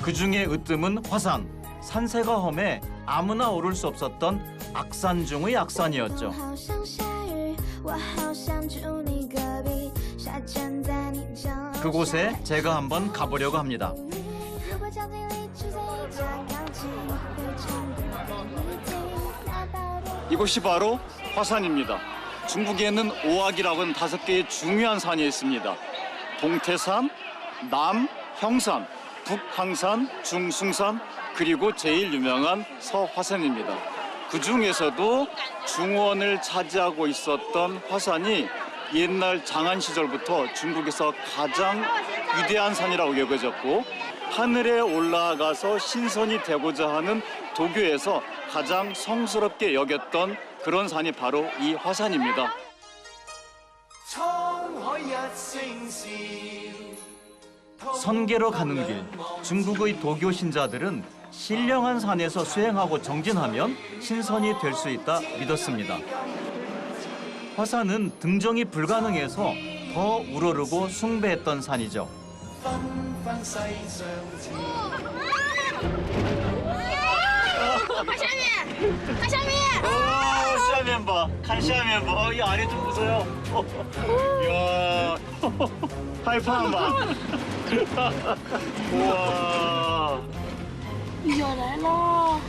S1: 그 중에 으뜸은 화산. 산세가 험해 아무나 오를 수 없었던 악산 중의 악산이었죠. 그곳에 제가 한번 가보려고 합니다.
S2: 이곳이 바로 화산입니다. 중국에는 오악이라고 하는 5개의 중요한 산이 있습니다. 동태산, 남형산, 북항산, 중숭산, 그리고 제일 유명한 서화산입니다. 그 중에서도 중원을 차지하고 있었던 화산이 옛날 장안 시절부터 중국에서 가장 위대한 산이라고 여겨졌고, 하늘에 올라가서 신선이 되고자 하는 도교에서 가장 성스럽게 여겼던 그런 산이 바로 이 화산입니다.
S1: 선계로 가는 길. 중국의 도교 신자들은 신령한 산에서 수행하고 정진하면 신선이 될 수 있다 믿었습니다. 화산은 등정이 불가능해서 더 우러르고 숭배했던 산이죠.
S2: 下面吧，看下面吧，이 아래 좀 보세요. 이야, 害怕吗？ 우와.
S4: 有来了，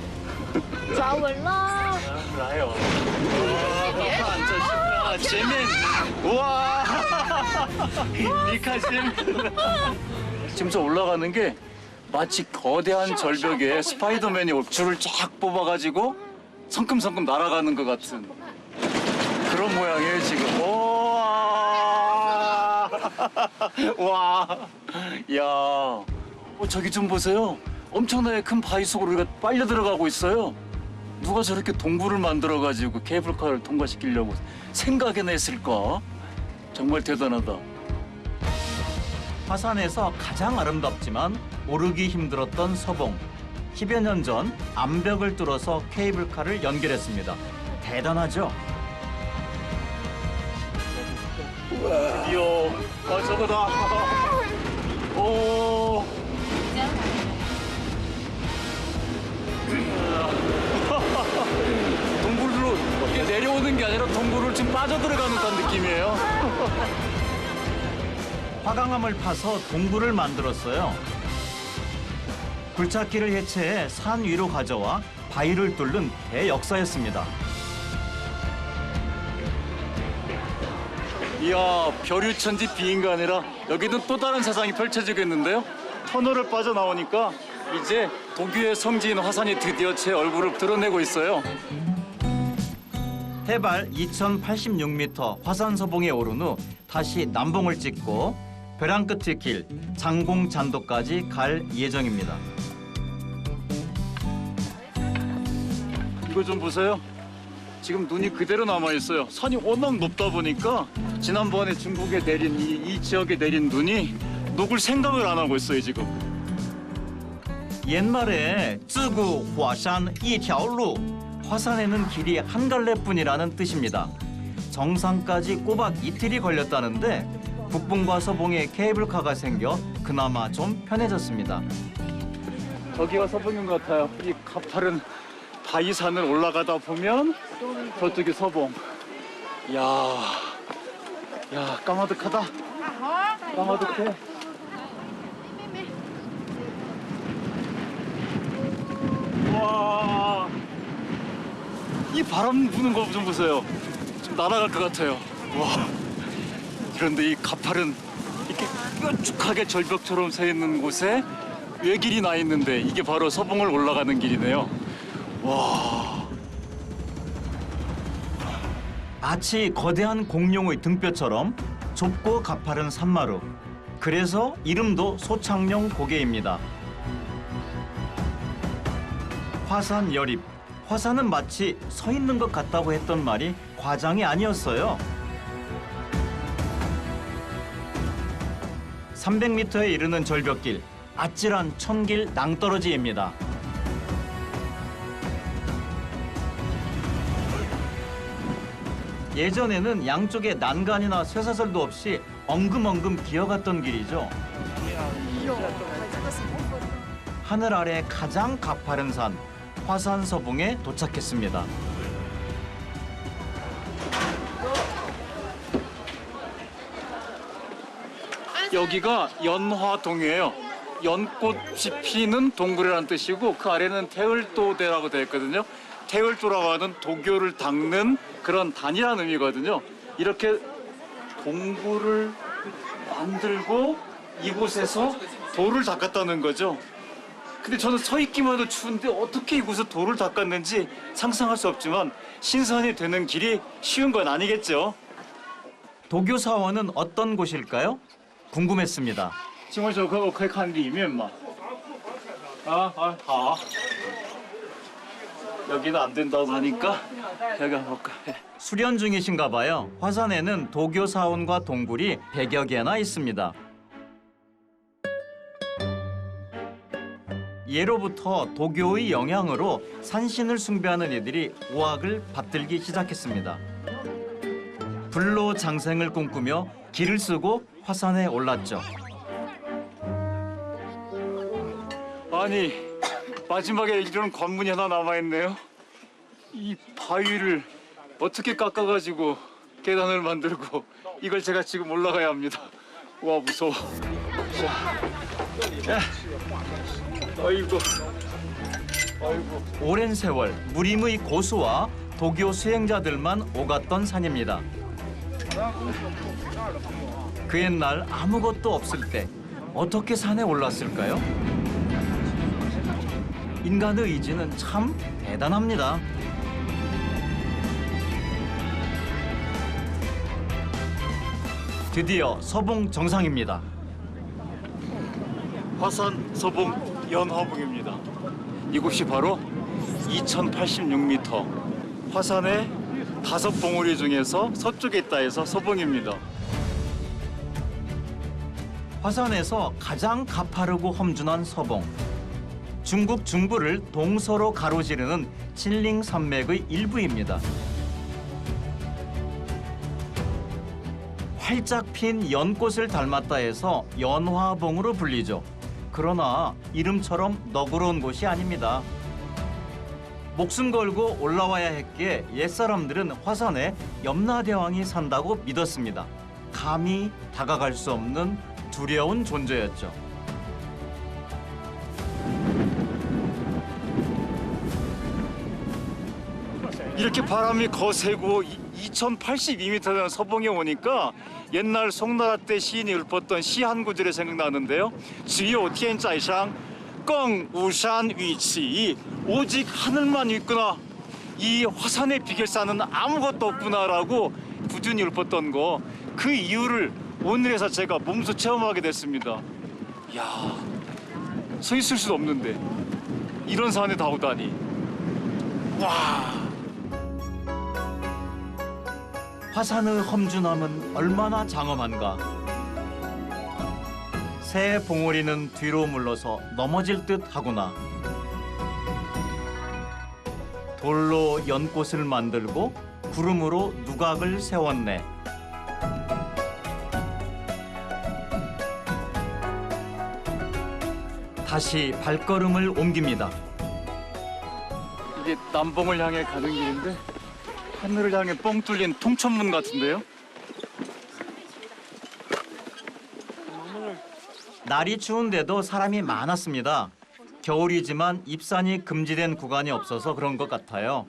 S4: 抓稳了。
S2: 来哟！看这是啊，前面哇，你看前面，지금 저 올라가는 게 마치 거대한 절벽에 스파이더맨이 줄을 쫙 뽑아가지고 성큼성큼 날아가는 것 같은 그런 모양이에요 지금. 와, 와, 야, 저기 좀 보세요. 엄청나게 큰 바위 속으로 우리가 빨려 들어가고 있어요. 누가 저렇게 동굴을 만들어가지고 케이블카를 통과시키려고 생각해냈을까? 정말 대단하다.
S1: 화산에서 가장 아름답지만 오르기 힘들었던 서봉. 10여 년 전 암벽을 뚫어서 케이블카를 연결했습니다. 대단하죠?
S2: 드디어 저거다. 오. 동굴로 이게 내려오는 게 아니라 동굴을 지금 빠져들어가는 듯한 느낌이에요.
S1: 화강암을 파서 동굴을 만들었어요. 굴착기를 해체해 산 위로 가져와 바위를 뚫는 대역사였습니다.
S2: 이야, 벼류천지 비인간이라 여기는 또 다른 세상이 펼쳐지겠는데요. 터널을 빠져나오니까 이제 도교의 성지인 화산이 드디어 제 얼굴을 드러내고 있어요.
S1: 해발 2086m 화산서봉에 오른 후 다시 남봉을 찍고 벼랑 끝의 길 장공잔도까지 갈 예정입니다.
S2: 이거 좀 보세요. 지금 눈이 그대로 남아있어요. 산이 워낙 높다 보니까 지난번에 중국에 내린 이 지역에 내린 눈이 녹을 생각을 안 하고 있어요 지금.
S1: 옛말에 쯔구 화산 이条路 화산에는 길이 한 갈래뿐이라는 뜻입니다. 정상까지 꼬박 이틀이 걸렸다는데 북봉과 서봉에 케이블카가 생겨 그나마 좀 편해졌습니다.
S2: 저기가 서봉인 것 같아요. 이 가파른 바위산을 올라가다 보면 저쪽이 서봉. 야, 까마득하다. 까마득해. 와, 이 바람 부는 거 좀 보세요. 좀 날아갈 것 같아요. 와, 그런데 이 가파른 이렇게 뾰족하게 절벽처럼 서 있는 곳에 외길이 나 있는데 이게 바로 서봉을 올라가는 길이네요. 와,
S1: 마치 거대한 공룡의 등뼈처럼 좁고 가파른 산마루. 그래서 이름도 소창룡 고개입니다. 화산 여립. 화산은 마치 서 있는 것 같다고 했던 말이 과장이 아니었어요. 300m에 이르는 절벽길, 아찔한 천길 낭떠러지입니다. 예전에는 양쪽에 난간이나 쇠사슬도 없이 엉금엉금 기어갔던 길이죠. 하늘 아래 가장 가파른 산, 화산서봉에 도착했습니다.
S2: 여기가 연화동이에요. 연꽃이 피는 동굴이라는 뜻이고 그 아래는 태을도대라고 되어 있거든요. 태을도라고 하는 도교를 닦는 그런 단이라는 의미거든요. 이렇게 동굴을 만들고 이곳에서 돌을 닦았다는 거죠. 근데 저는 서 있기만 해도 추운데 어떻게 이곳에 돌을 닦았는지 상상할 수 없지만 신선이 되는 길이 쉬운 건 아니겠죠.
S1: 도교 사원은 어떤 곳일까요? 궁금했습니다.
S2: 请问可我可以看里面吗？好。 여기는 안 된다고 하니까 여기 한번 볼까?
S1: 수련 중이신가 봐요. 화산에는 도교 사원과 동굴이 100여 개나 있습니다. 예로부터 도교의 영향으로 산신을 숭배하는 이들이 오악을 받들기 시작했습니다. 불로 장생을 꿈꾸며 길을 쓰고 화산에 올랐죠.
S2: 아니, 마지막에 이런 관문이 하나 남아있네요. 이 바위를 어떻게 깎아가지고 계단을 만들고 이걸 제가 지금 올라가야 합니다. 와, 무서워. 아이고.
S1: 오랜 세월 무림의 고수와 도교 수행자들만 오갔던 산입니다. 그 옛날 아무것도 없을 때 어떻게 산에 올랐을까요? 인간의 의지는 참 대단합니다. 드디어 서봉 정상입니다. 화산 서봉 연화봉입니다. 이곳이 바로 2086m. 화산의 5봉우리 중에서 서쪽에 있다 해서 서봉입니다. 화산에서 가장 가파르고 험준한 서봉. 중국 중부를 동서로 가로지르는 칠링 산맥의 일부입니다. 활짝 핀 연꽃을 닮았다 해서 연화봉으로 불리죠. 그러나 이름처럼 너그러운 곳이 아닙니다. 목숨 걸고 올라와야 했기에 옛사람들은 화산에 염라대왕이 산다고 믿었습니다. 감히 다가갈 수 없는 두려운 존재였죠. 이렇게 바람이 거세고 2082m 되는 서봉에 오니까 옛날 송나라 때 시인이 읊었던 시 한 구절이 생각나는데요. 지요天在上 껑우산 위치. 오직 하늘만 있구나. 이 화산의 비결사는 아무것도 없구나라고 꾸준히 읊었던 거. 그 이유를 오늘에서 제가 몸소 체험하게 됐습니다. 야, 서 있을 수도 없는데 이런 산에 다 오다니. 와. 화산의 험준함은 얼마나 장엄한가. 새 봉우리는 뒤로 물러서 넘어질 듯 하구나. 돌로 연꽃을 만들고 구름으로 누각을 세웠네. 다시 발걸음을 옮깁니다. 이게 남봉을 향해 가는 길인데 하늘을 향해 뻥 뚫린 통천문 같은데요? 날이 추운데도 사람이 많았습니다. 겨울이지만 입산이 금지된 구간이 없어서 그런 것 같아요.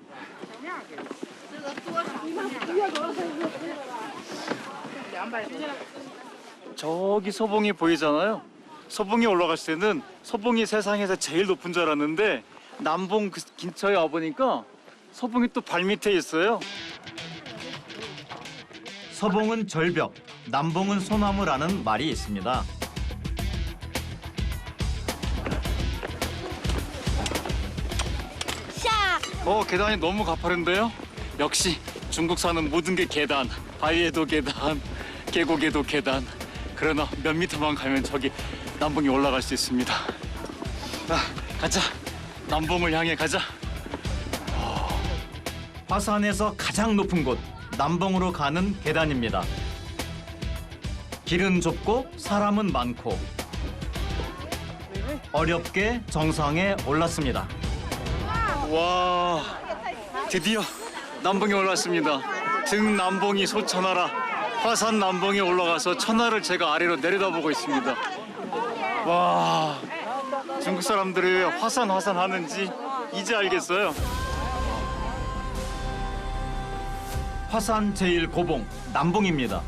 S1: 저기 서봉이 보이잖아요. 서봉에 올라갔을 때는 서봉이 세상에서 제일 높은 줄 알았는데 남봉 그 근처에 와보니까 서봉이 또 발밑에 있어요. 서봉은 절벽, 남봉은 소나무라는 말이 있습니다. 계단이 너무 가파른데요? 역시 중국 사는 모든 게 계단. 바위에도 계단, 계곡에도 계단. 그러나 몇 미터만 가면 저기 남봉에 올라갈 수 있습니다. 가자. 남봉을 향해 가자. 화산에서 가장 높은 곳, 남봉으로 가는 계단입니다. 길은 좁고 사람은 많고 어렵게 정상에 올랐습니다. 와, 드디어 남봉에 올랐습니다. 등 남봉이 소천하라. 화산 남봉에 올라가서 천하를 제가 아래로 내려다보고 있습니다. 와, 중국 사람들이 왜 화산 하는지 이제 알겠어요. 화산 제1고봉 남봉입니다.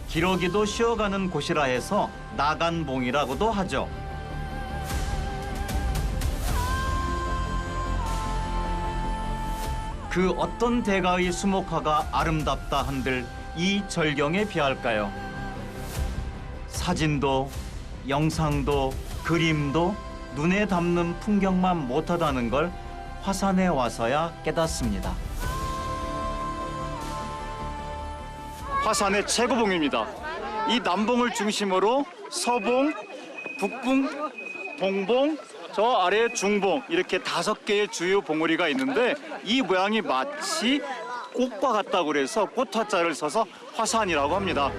S1: 기러기도 쉬어가는 곳이라 해서 나간봉이라고도 하죠. 그 어떤 대가의 수목화가 아름답다 한들 이 절경에 비할까요? 사진도 영상도 그림도 눈에 담는 풍경만 못하다는 걸 화산에 와서야 깨닫습니다. 화산의 최고봉입니다. 이 남봉을 중심으로 서봉, 북봉, 동봉, 저 아래 중봉 이렇게 5개의 주요 봉우리가 있는데 이 모양이 마치 꽃과 같다고 그래서 꽃화자를 써서 화산이라고 합니다.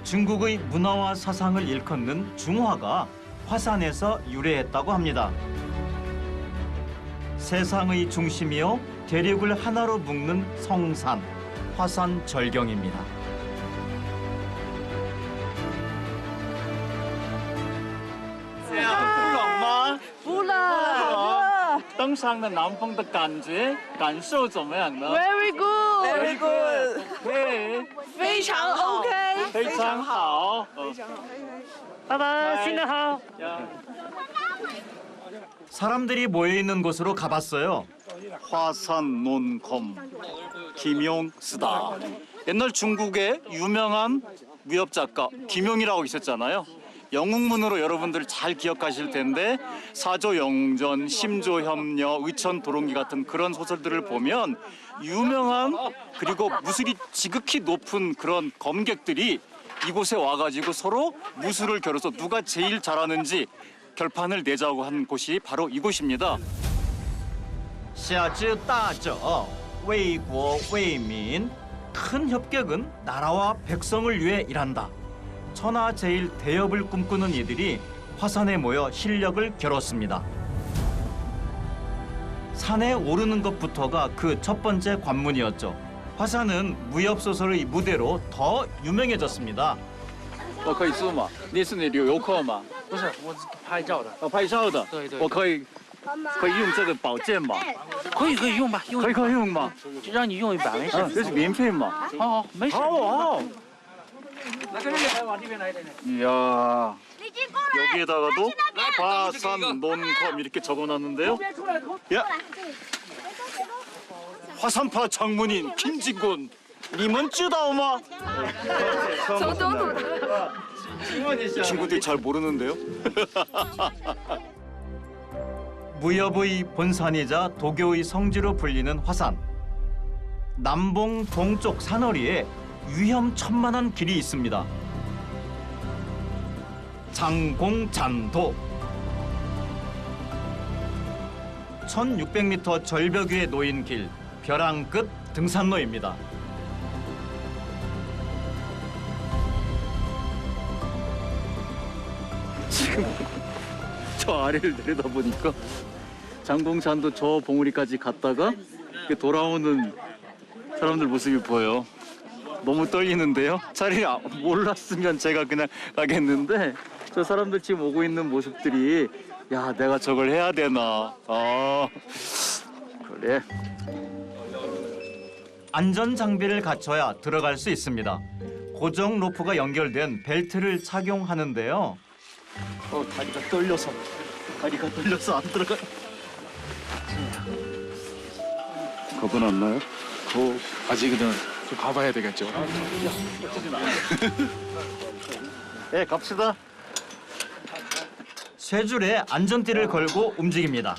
S1: 중국의 문화와 사상을 일컫는 중화가 화산에서 유래했다고 합니다. 세상의 중심이요 대륙을 하나로 묶는 성산, 화산 절경입니다.
S4: 不冷。
S1: 登上了南峰的感觉，感受怎么样呢
S4: Very good.
S1: Very good. 对，
S4: 非常 OK。
S1: 非常好。
S4: 拜拜，新年好。
S1: 사람들이 모여 있는 곳으로 가봤어요.
S2: 화산 논검 김용쓰다. 옛날 중국의 유명한 무협 작가 김용이라고 있었잖아요. 영웅문으로 여러분들 잘 기억하실 텐데 사조영전, 심조협녀, 의천도롱기 같은 그런 소설들을 보면 유명한 그리고 무술이 지극히 높은 그런 검객들이 이곳에 와가지고 서로 무술을 겨뤄서 누가 제일 잘하는지 결판을 내자고 한 곳이 바로 이곳입니다.
S1: 下之大者为国为民. 큰 협객은 나라와 백성을 위해 일한다. 천하제일 대업을 꿈꾸는 이들이 화산에 모여 실력을 겨뤘습니다. 산에 오르는 것부터가 그 첫 번째 관문이었죠. 화산은 무협 소설의 무대로 더 유명해졌습니다.
S2: 我可以住吗？你是旅游客吗？
S6: 不是，我拍照的。
S2: 拍照的。
S6: 对对。
S2: 我可以用这个宝剑吗？
S6: 可以用吧，
S2: 可以用吗？
S6: 就让你用一把没事。
S2: 这是免费吗？
S6: 好，没事。
S2: 好。
S6: 来这边，往这边来一点。
S2: 이야. 여기에다가도 화산 논검 이렇게 적어놨는데요. 야. 화산파 장문인 김진곤. 你们知道吗? 친구들이 잘 모르는데요.
S1: 무협의 본산이자 도교의 성지로 불리는 화산. 남봉 동쪽 산허리에 위험천만한 길이 있습니다. 장공잔도. 1600m 절벽 위에 놓인 길, 벼랑 끝 등산로입니다.
S2: 지금 저 아래를 내려다보니까 장공산도 저 봉우리까지 갔다가 돌아오는 사람들 모습이 보여요. 너무 떨리는데요. 차라리 몰랐으면 제가 그냥 가겠는데 저 사람들 지금 오고 있는 모습들이 야, 내가 저걸 해야 되나. 그래.
S1: 안전 장비를 갖춰야 들어갈 수 있습니다. 고정 로프가 연결된 벨트를 착용하는데요.
S2: 다리가 떨려서 안 들어가.
S11: 겁은 안 나요?
S9: 아직은 좀 가봐야 되겠죠.
S2: 네, 갑시다.
S1: 세 줄에 안전띠를 걸고 움직입니다.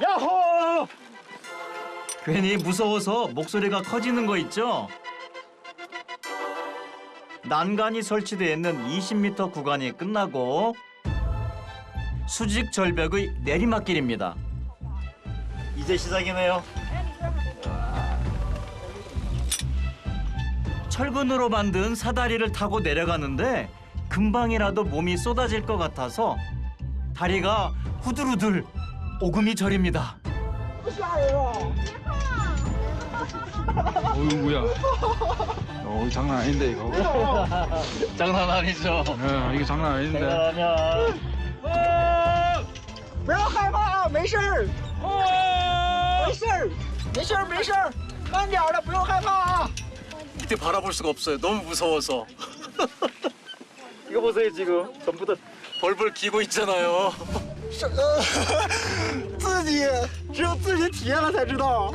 S2: 야호!
S1: 괜히 무서워서 목소리가 커지는 거 있죠? 난간이 설치되어 있는 20m 구간이 끝나고 수직 절벽의 내리막길입니다.
S2: 이제 시작이네요.
S1: 철근으로 만든 사다리를 타고 내려가는데 금방이라도 몸이 쏟아질 것 같아서 다리가 후들후들 오금이 저립니다.
S9: 어이구야. 장난 아닌데 이거.
S2: 장난 아니죠.
S9: 네, 이게 장난 아닌데.
S2: 그러면
S6: 不要害怕，没事儿。没事儿，没事儿，没事儿，慢点的，不用害怕啊。
S2: 밑에 바라볼 수가 없어요. 너무 무서워서. 이거 보세요, 지금 전부 다 벌벌 기고 있잖아요.
S6: 自己只有自己体验了才知道，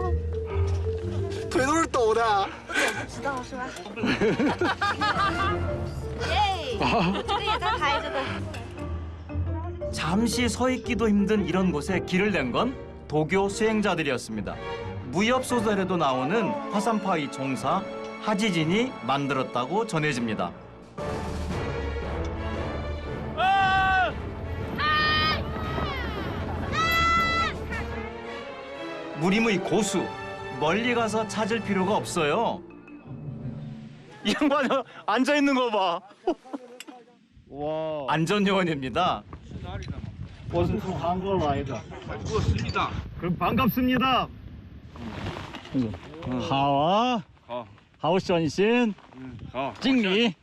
S6: 腿都是抖的。
S4: 知道是吧？耶，这个也在拍着的。
S1: 잠시 서 있기도 힘든 이런 곳에 길을 낸 건 도교 수행자들이었습니다. 무협 소설에도 나오는 화산파의 종사 하지진이 만들었다고 전해집니다. 무림의 고수, 멀리 가서 찾을 필요가 없어요.
S2: 이 양반이 앉아 있는 거 봐.
S1: 안전요원입니다.
S2: 我是从韩国来的. 그럼 반갑습니다. 好啊. 好选心. 敬礼.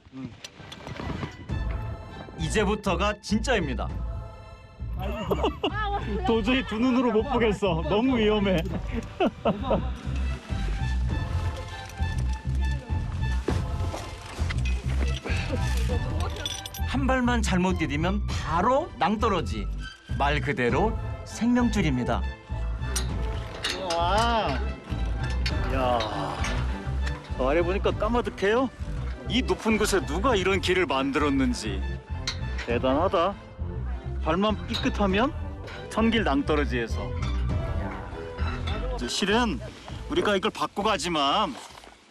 S1: 이제부터가 진짜입니다.
S2: 도저히 두 눈으로 못 보겠어. 너무 위험해.
S1: 한 발만 잘못 디디면 바로 낭떠러지. 말 그대로 생명줄입니다.
S2: 와, 야, 저 아래 보니까 까마득해요. 이 높은 곳에 누가 이런 길을 만들었는지 대단하다. 발만 삐끗하면 천길 낭떠러지에서. 실은 우리가 이걸 받고 가지만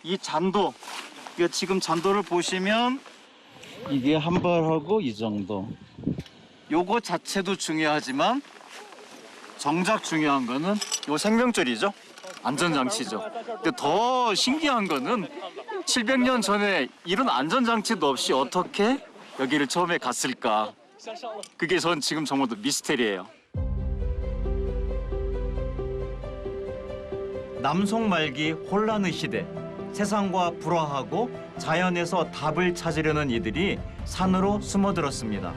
S2: 이 잔도, 이거 지금 잔도를 보시면 이게 한 발하고 이 정도. 요거 자체도 중요하지만 정작 중요한 거는 요 생명줄이죠. 안전장치죠. 근데 더 신기한 거는 700년 전에 이런 안전장치도 없이 어떻게 여기를 처음에 갔을까. 그게 전 지금 정말로 미스테리예요.
S1: 남송 말기 혼란의 시대, 세상과 불화하고 자연에서 답을 찾으려는 이들이 산으로 숨어들었습니다.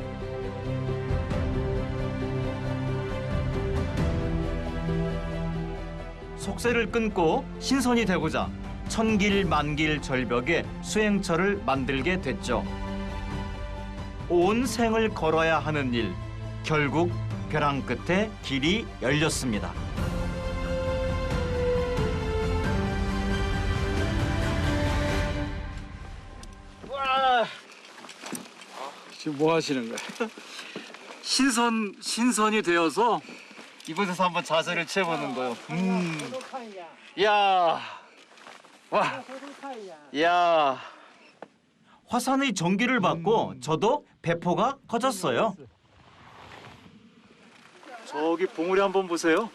S1: 속세를 끊고 신선이 되고자 천길 만길 절벽에 수행처를 만들게 됐죠. 온 생을 걸어야 하는 일, 결국 벼랑 끝에 길이 열렸습니다.
S2: 지금 뭐 하시는 거예요? 신선이 되어서 이곳에서 한번 자세를 채보는 거예요. 야, 와, 야.
S1: 화산의 전기를 받고 저도 배포가 커졌어요.
S2: 저기 봉우리 한번 보세요.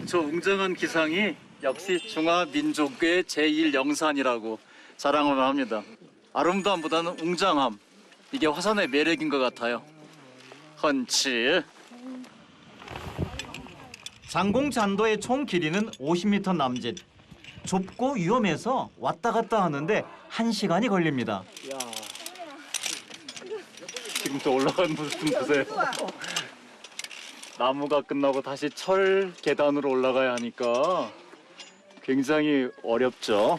S2: 저 웅장한 기상이 역시 중화민족의 제1영산이라고 자랑을 합니다. 아름다움보다는 웅장함, 이게 화산의 매력인 것 같아요. 헌치.
S1: 장공잔도의 총 길이는 50m 남짓. 좁고 위험해서 왔다 갔다 하는데 1시간이 걸립니다.
S2: 지금부터 올라가는 모습 좀 보세요. 나무가 끝나고 다시 철 계단으로 올라가야 하니까 굉장히 어렵죠.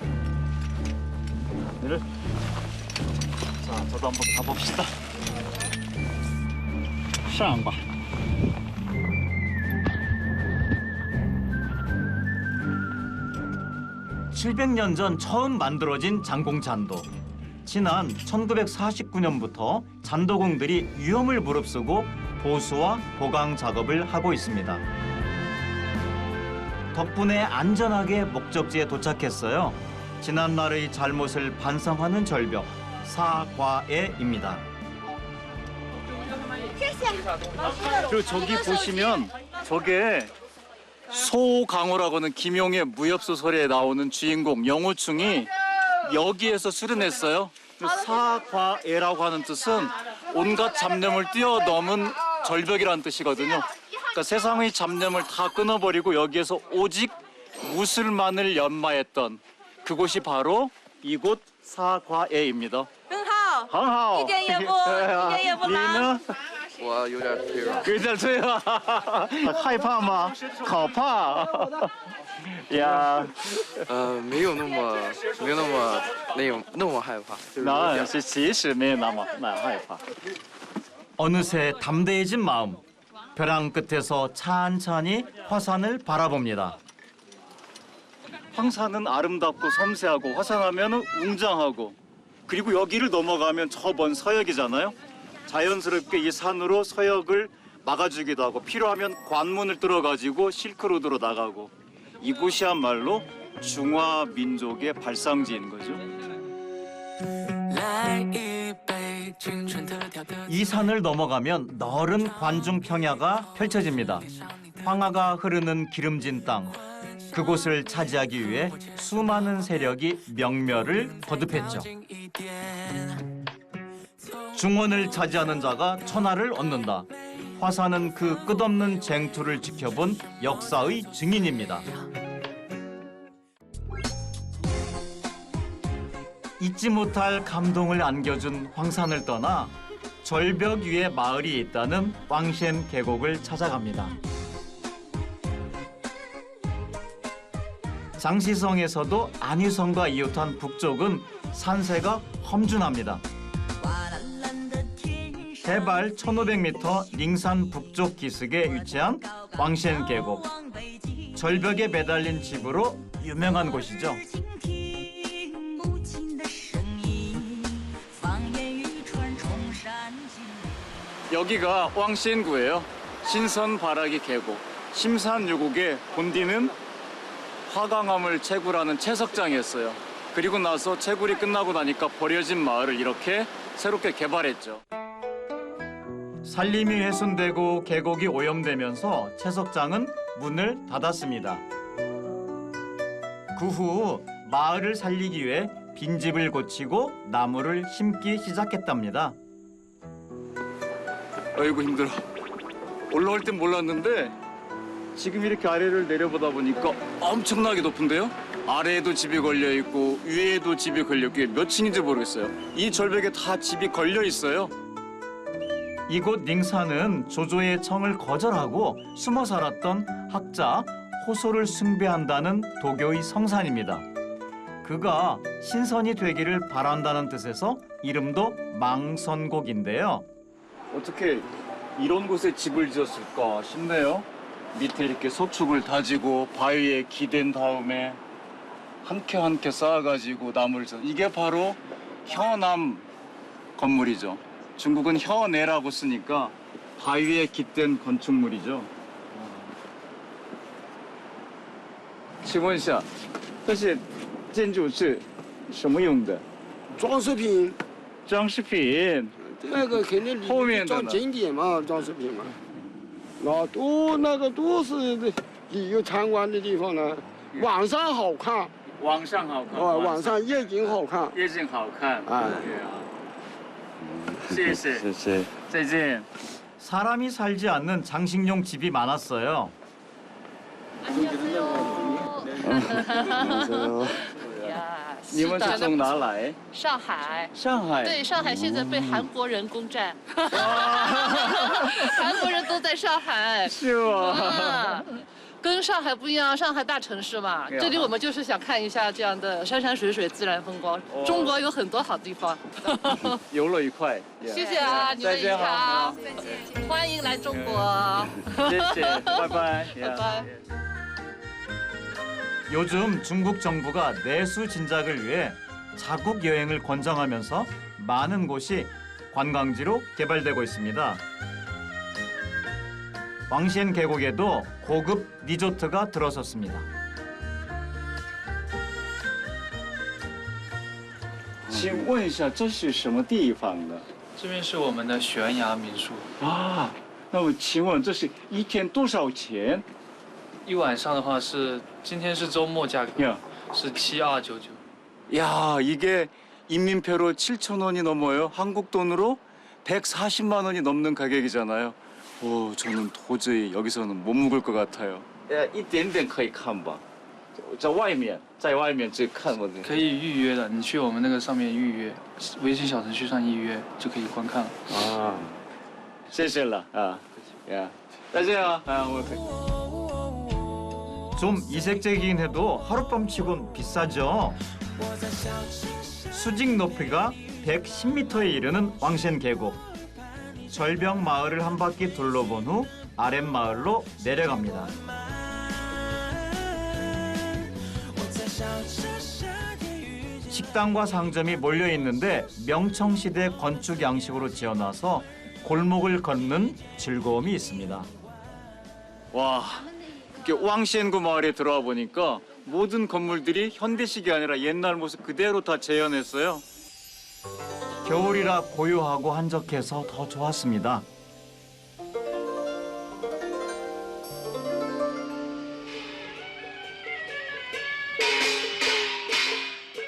S2: 자, 저도 한번 가봅시다. 上吧.
S1: (700년) 전 처음 만들어진 장공잔도. 지난 1949년부터 잔도공들이 위험을 무릅쓰고 보수와 보강 작업을 하고 있습니다. 덕분에 안전하게 목적지에 도착했어요. 지난날의 잘못을 반성하는 절벽, 사과에입니다.
S2: 그리고 저기 보시면 저게 소강호라고 하는 김용의 무협소설에 나오는 주인공 영호충이 여기에서 수련했어요. 사과에라고 하는 뜻은 온갖 잡념을 뛰어넘은 절벽이라는 뜻이거든요. 그러니까 세상의 잡념을 다 끊어버리고 여기에서 오직 무술만을 연마했던 그곳이 바로 이곳 사과에입니다. 很好，一点也不难。
S9: 我有点脆弱。
S2: 有点脆弱，害怕吗？好怕呀！
S9: 没有那么害怕。
S2: 那是其实没有那么害怕。
S1: 어느새 담대해진 마음. 벼랑 끝에서 찬찬히 화산을 바라봅니다.
S2: 황산은 아름답고 섬세하고 화산하면 웅장하고 그리고 여기를 넘어가면 저 먼 서역이잖아요. 자연스럽게 이 산으로 서역을 막아주기도 하고 필요하면 관문을 뚫어가지고 실크로드로 나가고 이곳이야말로 중화민족의 발상지인 거죠.
S1: 이 산을 넘어가면 넓은 관중평야가 펼쳐집니다. 황하가 흐르는 기름진 땅. 그곳을 차지하기 위해 수많은 세력이 명멸을 거듭했죠. 중원을 차지하는 자가 천하를 얻는다. 화산은 그 끝없는 쟁투를 지켜본 역사의 증인입니다. 잊지 못할 감동을 안겨준 황산을 떠나 절벽 위에 마을이 있다는 왕셴 계곡을 찾아갑니다. 장시성에서도 안유성과 이웃한 북쪽은 산세가 험준합니다. 해발 1500m 닝산 북쪽 기슭에 위치한 왕시엔 계곡. 절벽에 매달린 집으로 유명한 곳이죠. 여기가 왕시엔구예요. 신선바라기 계곡. 심산유곡의 본디는 화강암을 채굴하는 채석장이었어요. 그리고 나서 채굴이 끝나고 나니까 버려진 마을을 이렇게 새롭게 개발했죠. 산림이 훼손되고 계곡이 오염되면서 채석장은 문을 닫았습니다. 그 후 마을을 살리기 위해 빈집을 고치고 나무를 심기 시작했답니다. 아이고 힘들어. 올라올 땐 몰랐는데 지금 이렇게 아래를 내려보다 보니까 엄청나게 높은데요? 아래에도 집이 걸려 있고 위에도 집이 걸려 있고 몇 층인지 모르겠어요. 이 절벽에 다 집이 걸려 있어요. 이곳 닝산은 조조의 청을 거절하고 숨어 살았던 학자 호소를 숭배한다는 도교의 성산입니다. 그가 신선이 되기를 바란다는 뜻에서 이름도 망선곡인데요. 어떻게 이런 곳에 집을 지었을까 싶네요. 밑에 이렇게 소축을 다지고 바위에 기댄 다음에 한 켜 한 켜 쌓아가지고 나무를 져. 이게 바로 현암 건물이죠. 중국은 현애라고 쓰니까 바위에 깃댄 건축물이죠. 请问一下，这些建筑是什么用的？
S6: 装饰品。
S1: 装饰品。
S6: 那个肯定
S1: 后面的
S6: 装
S1: 呢
S6: 景点嘛，装饰品嘛。那个都是旅游参观的地方呢。晚上好看。
S1: 晚上好看。
S6: 晚上夜景好看。
S1: 夜景好看。
S6: 哎。
S1: 谢谢。
S11: 谢谢。
S1: 再见。 사람이 살지 않는 장식용 집이 많았어요.
S11: 안녕하세요.
S1: 你们是从哪来？
S12: 上海。
S1: 上海。
S12: 对，上海现在被韩国人攻占，韩国人都在上海。
S1: 是吗？
S12: 跟上海不一样，上海大城市嘛，这里我们就是想看一下这样的山山水水自然风光。中国有很多好地方。
S1: 游乐愉快。
S12: 谢谢啊，你们也好，欢迎来中国。
S1: 谢谢，拜拜。
S12: 拜拜。
S1: 요즘 중국 정부가 내수 진작을 위해 자국 여행을 권장하면서 많은 곳이 관광지로 개발되고 있습니다. 왕시엔 계곡에도 고급 리조트가 들어섰습니다.
S11: 请问一下，这是什么地方呢？
S13: 这边是我们的悬崖民宿
S11: 啊。那么请问这是一天多少钱？
S13: 一晚上的话是今天是周末价格，是7299。
S1: 야, 이게 인민표로 7,000원이 넘어요. 한국 돈으로 140만 원이 넘는 가격이잖아요. 오, 저는 도저히 여기서는 못 묵을 것 같아요. 一点点可以看吧，在外面只看我。
S13: 可以预约的，你去我们那个上面预约，微信小程序上预约就可以观看了。
S1: 啊，谢谢了啊，야，再见啊，我。 좀 이색적이긴 해도 하룻밤치곤 비싸죠. 수직 높이가 110m에 이르는 왕시엔 계곡. 절벽 마을을 한 바퀴 둘러본 후 아랫마을로 내려갑니다. 식당과 상점이 몰려 있는데 명청시대 건축 양식으로 지어놔서 골목을 걷는 즐거움이 있습니다. 와. 왕시엔구 마을에 들어와 보니까 모든 건물들이 현대식이 아니라 옛날 모습 그대로 다 재현했어요. 겨울이라 고요하고 한적해서 더 좋았습니다.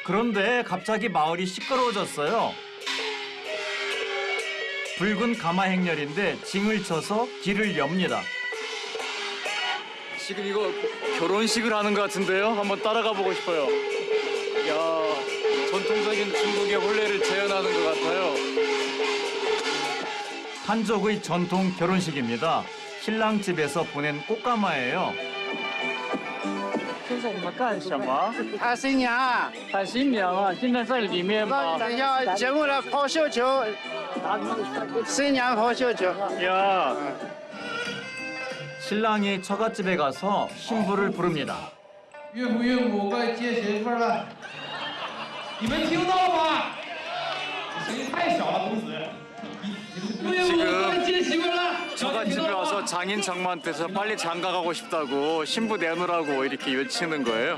S1: 그런데 갑자기 마을이 시끄러워졌어요. 붉은 가마 행렬인데 징을 쳐서 길을 엽니다. 지금 이거 결혼식을 하는 것 같은데요? 한번 따라가 보고 싶어요. 야, 전통적인 중국의 혼례를 재현하는 것 같아요. 한족의 전통 결혼식입니다. 신랑 집에서 보낸 꽃가마예요.
S11: 这是你们干什么？
S6: 看新娘，
S11: 看新娘啊！现在在里面吗？
S6: 等一下节目了，抛绣球，新娘抛绣球。
S11: 呀，
S1: 신랑이 처갓집에 가서 신부를 부릅니다.
S14: 岳父岳母该接媳妇了，你们听到吗？声音太小了，公子。岳父该接媳妇了。
S1: 처갓집에 와서 장인 장모한테서 빨리 장가가고 싶다고 신부 내놓으라고 이렇게 외치는 거예요.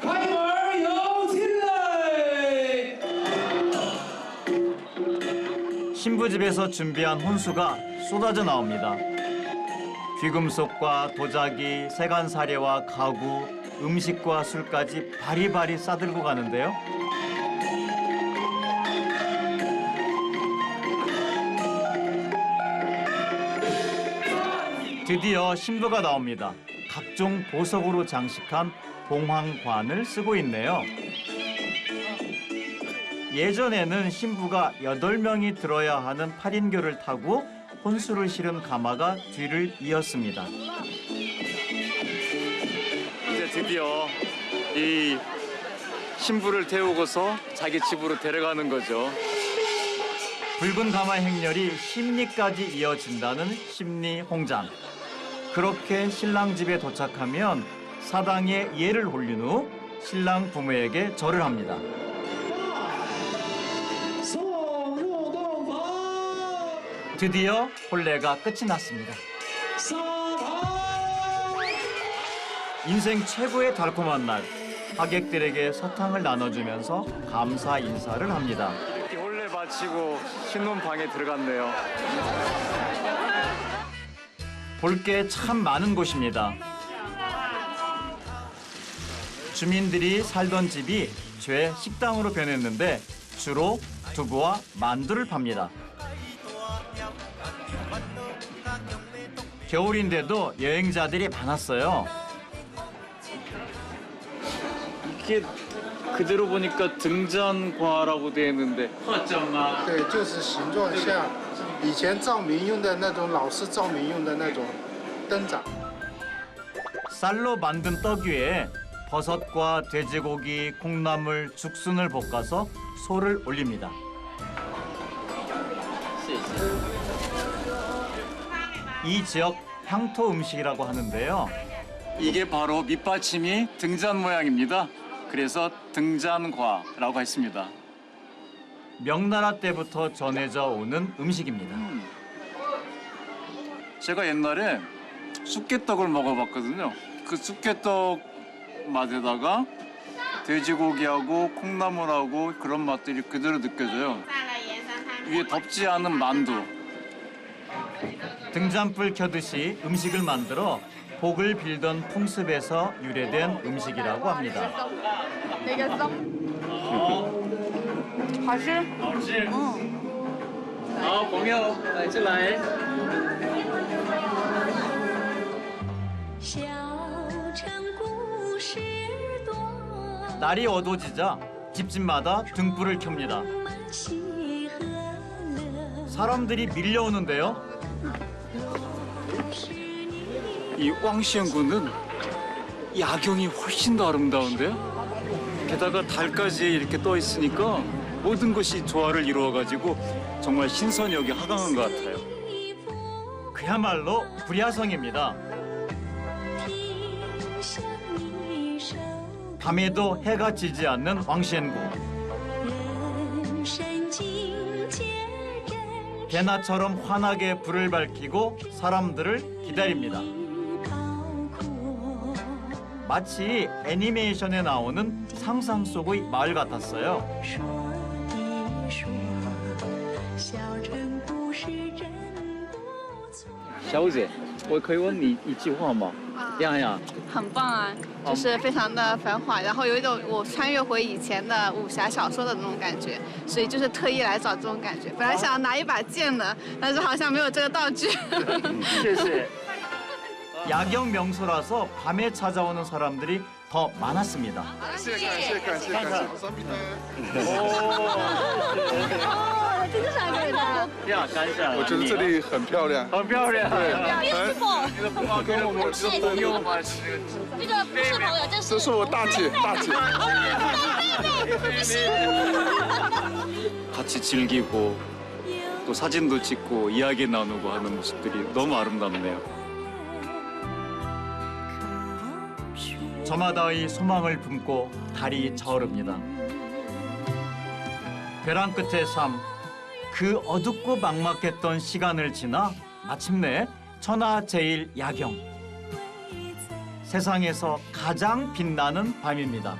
S14: 开门有请来。
S1: 신부 집에서 준비한 혼수가 쏟아져 나옵니다. 귀금속과 도자기, 세간사례와 가구, 음식과 술까지 바리바리 싸들고 가는데요. 드디어 신부가 나옵니다. 각종 보석으로 장식한 봉황관을 쓰고 있네요. 예전에는 신부가 8명이 들어야 하는 8인교를 타고 혼수를 실은 가마가 뒤를 이었습니다. 이제 드디어 이 신부를 태우고서 자기 집으로 데려가는 거죠. 붉은 가마 행렬이 심리까지 이어진다는 심리 홍장. 그렇게 신랑 집에 도착하면 사당에 예를 올린 후 신랑 부모에게 절을 합니다. 드디어 혼례가 끝이 났습니다. 인생 최고의 달콤한 날, 하객들에게 사탕을 나눠주면서 감사 인사를 합니다. 이렇게 혼례 마치고 신혼 방에 들어갔네요. 볼 게 참 많은 곳입니다. 주민들이 살던 집이 죄 식당으로 변했는데 주로 두부와 만두를 팝니다. 겨울인데도 여행자들이 많았어요.
S2: 이게 그대로 보니까 등잔과라고 되어 있는데.
S15: 对，就是形状像以前照明用的那种老式照明用的那种灯盏。
S1: 쌀로 만든 떡 위에 버섯과 돼지고기, 콩나물, 죽순을 볶아서 소를 올립니다. 이 지역 향토 음식이라고 하는데요. 이게 바로 밑받침이 등잔 모양입니다. 그래서 등잔과라고 했습니다. 명나라 때부터 전해져 오는 음식입니다. 제가 옛날에 쑥개떡을 먹어봤거든요. 그 쑥개떡 맛에다가 돼지고기하고 콩나물하고 그런 맛들이 그대로 느껴져요. 위에 덥지 않은 만두. 등잔불 켜듯이 음식을 만들어 복을 빌던 풍습에서 유래된 음식이라고 합니다.
S4: 好吃。
S11: 好吃。好，朋友，来进来。
S1: 날이 어두워지자 집집마다 등불을 켭니다. 사람들이 밀려오는데요. 이 왕시현군은 야경이 훨씬 더 아름다운데요. 게다가 달까지 이렇게 떠 있으니까 모든 것이 조화를 이루어가지고 정말 신선력이 하강한 것 같아요. 그야말로 불야성입니다. 밤에도 해가 지지 않는 왕시현궁. 대낮처럼 환하게 불을 밝히고 사람들을 기다립니다. 마치 애니메이션에 나오는 상상 속의 마을 같았어요.
S2: 小姐，我可以问你一句话吗？样样。
S4: 很棒啊，就是非常的繁华，然后有一种我穿越回以前的武侠小说的那种感觉，所以就是特意来找这种感觉。本来想拿一把剑的，但是好像没有这个道具。
S11: 谢谢。
S1: 야경 명소라서 밤에 찾아오는 사람들이 더 많았습니다.
S15: 感谢，感谢，感谢，感谢，감사합니다。
S7: 真的是韩国人啊！
S1: 呀，感谢。
S9: 我觉得这里很漂亮，
S1: 很漂亮。
S9: 对，
S8: 跟我们是朋友吗？这个不是朋友，
S9: 这是我大姐，大姐。
S1: 같이 즐기고 또 사진도 찍고 이야기 나누고 하는 모습들이 너무 아름답네요. 저마다의 소망을 품고 달이 저오릅니다. 벼랑 끝의 삶, 그 어둡고 막막했던 시간을 지나 마침내 천하제일 야경. 세상에서 가장 빛나는 밤입니다.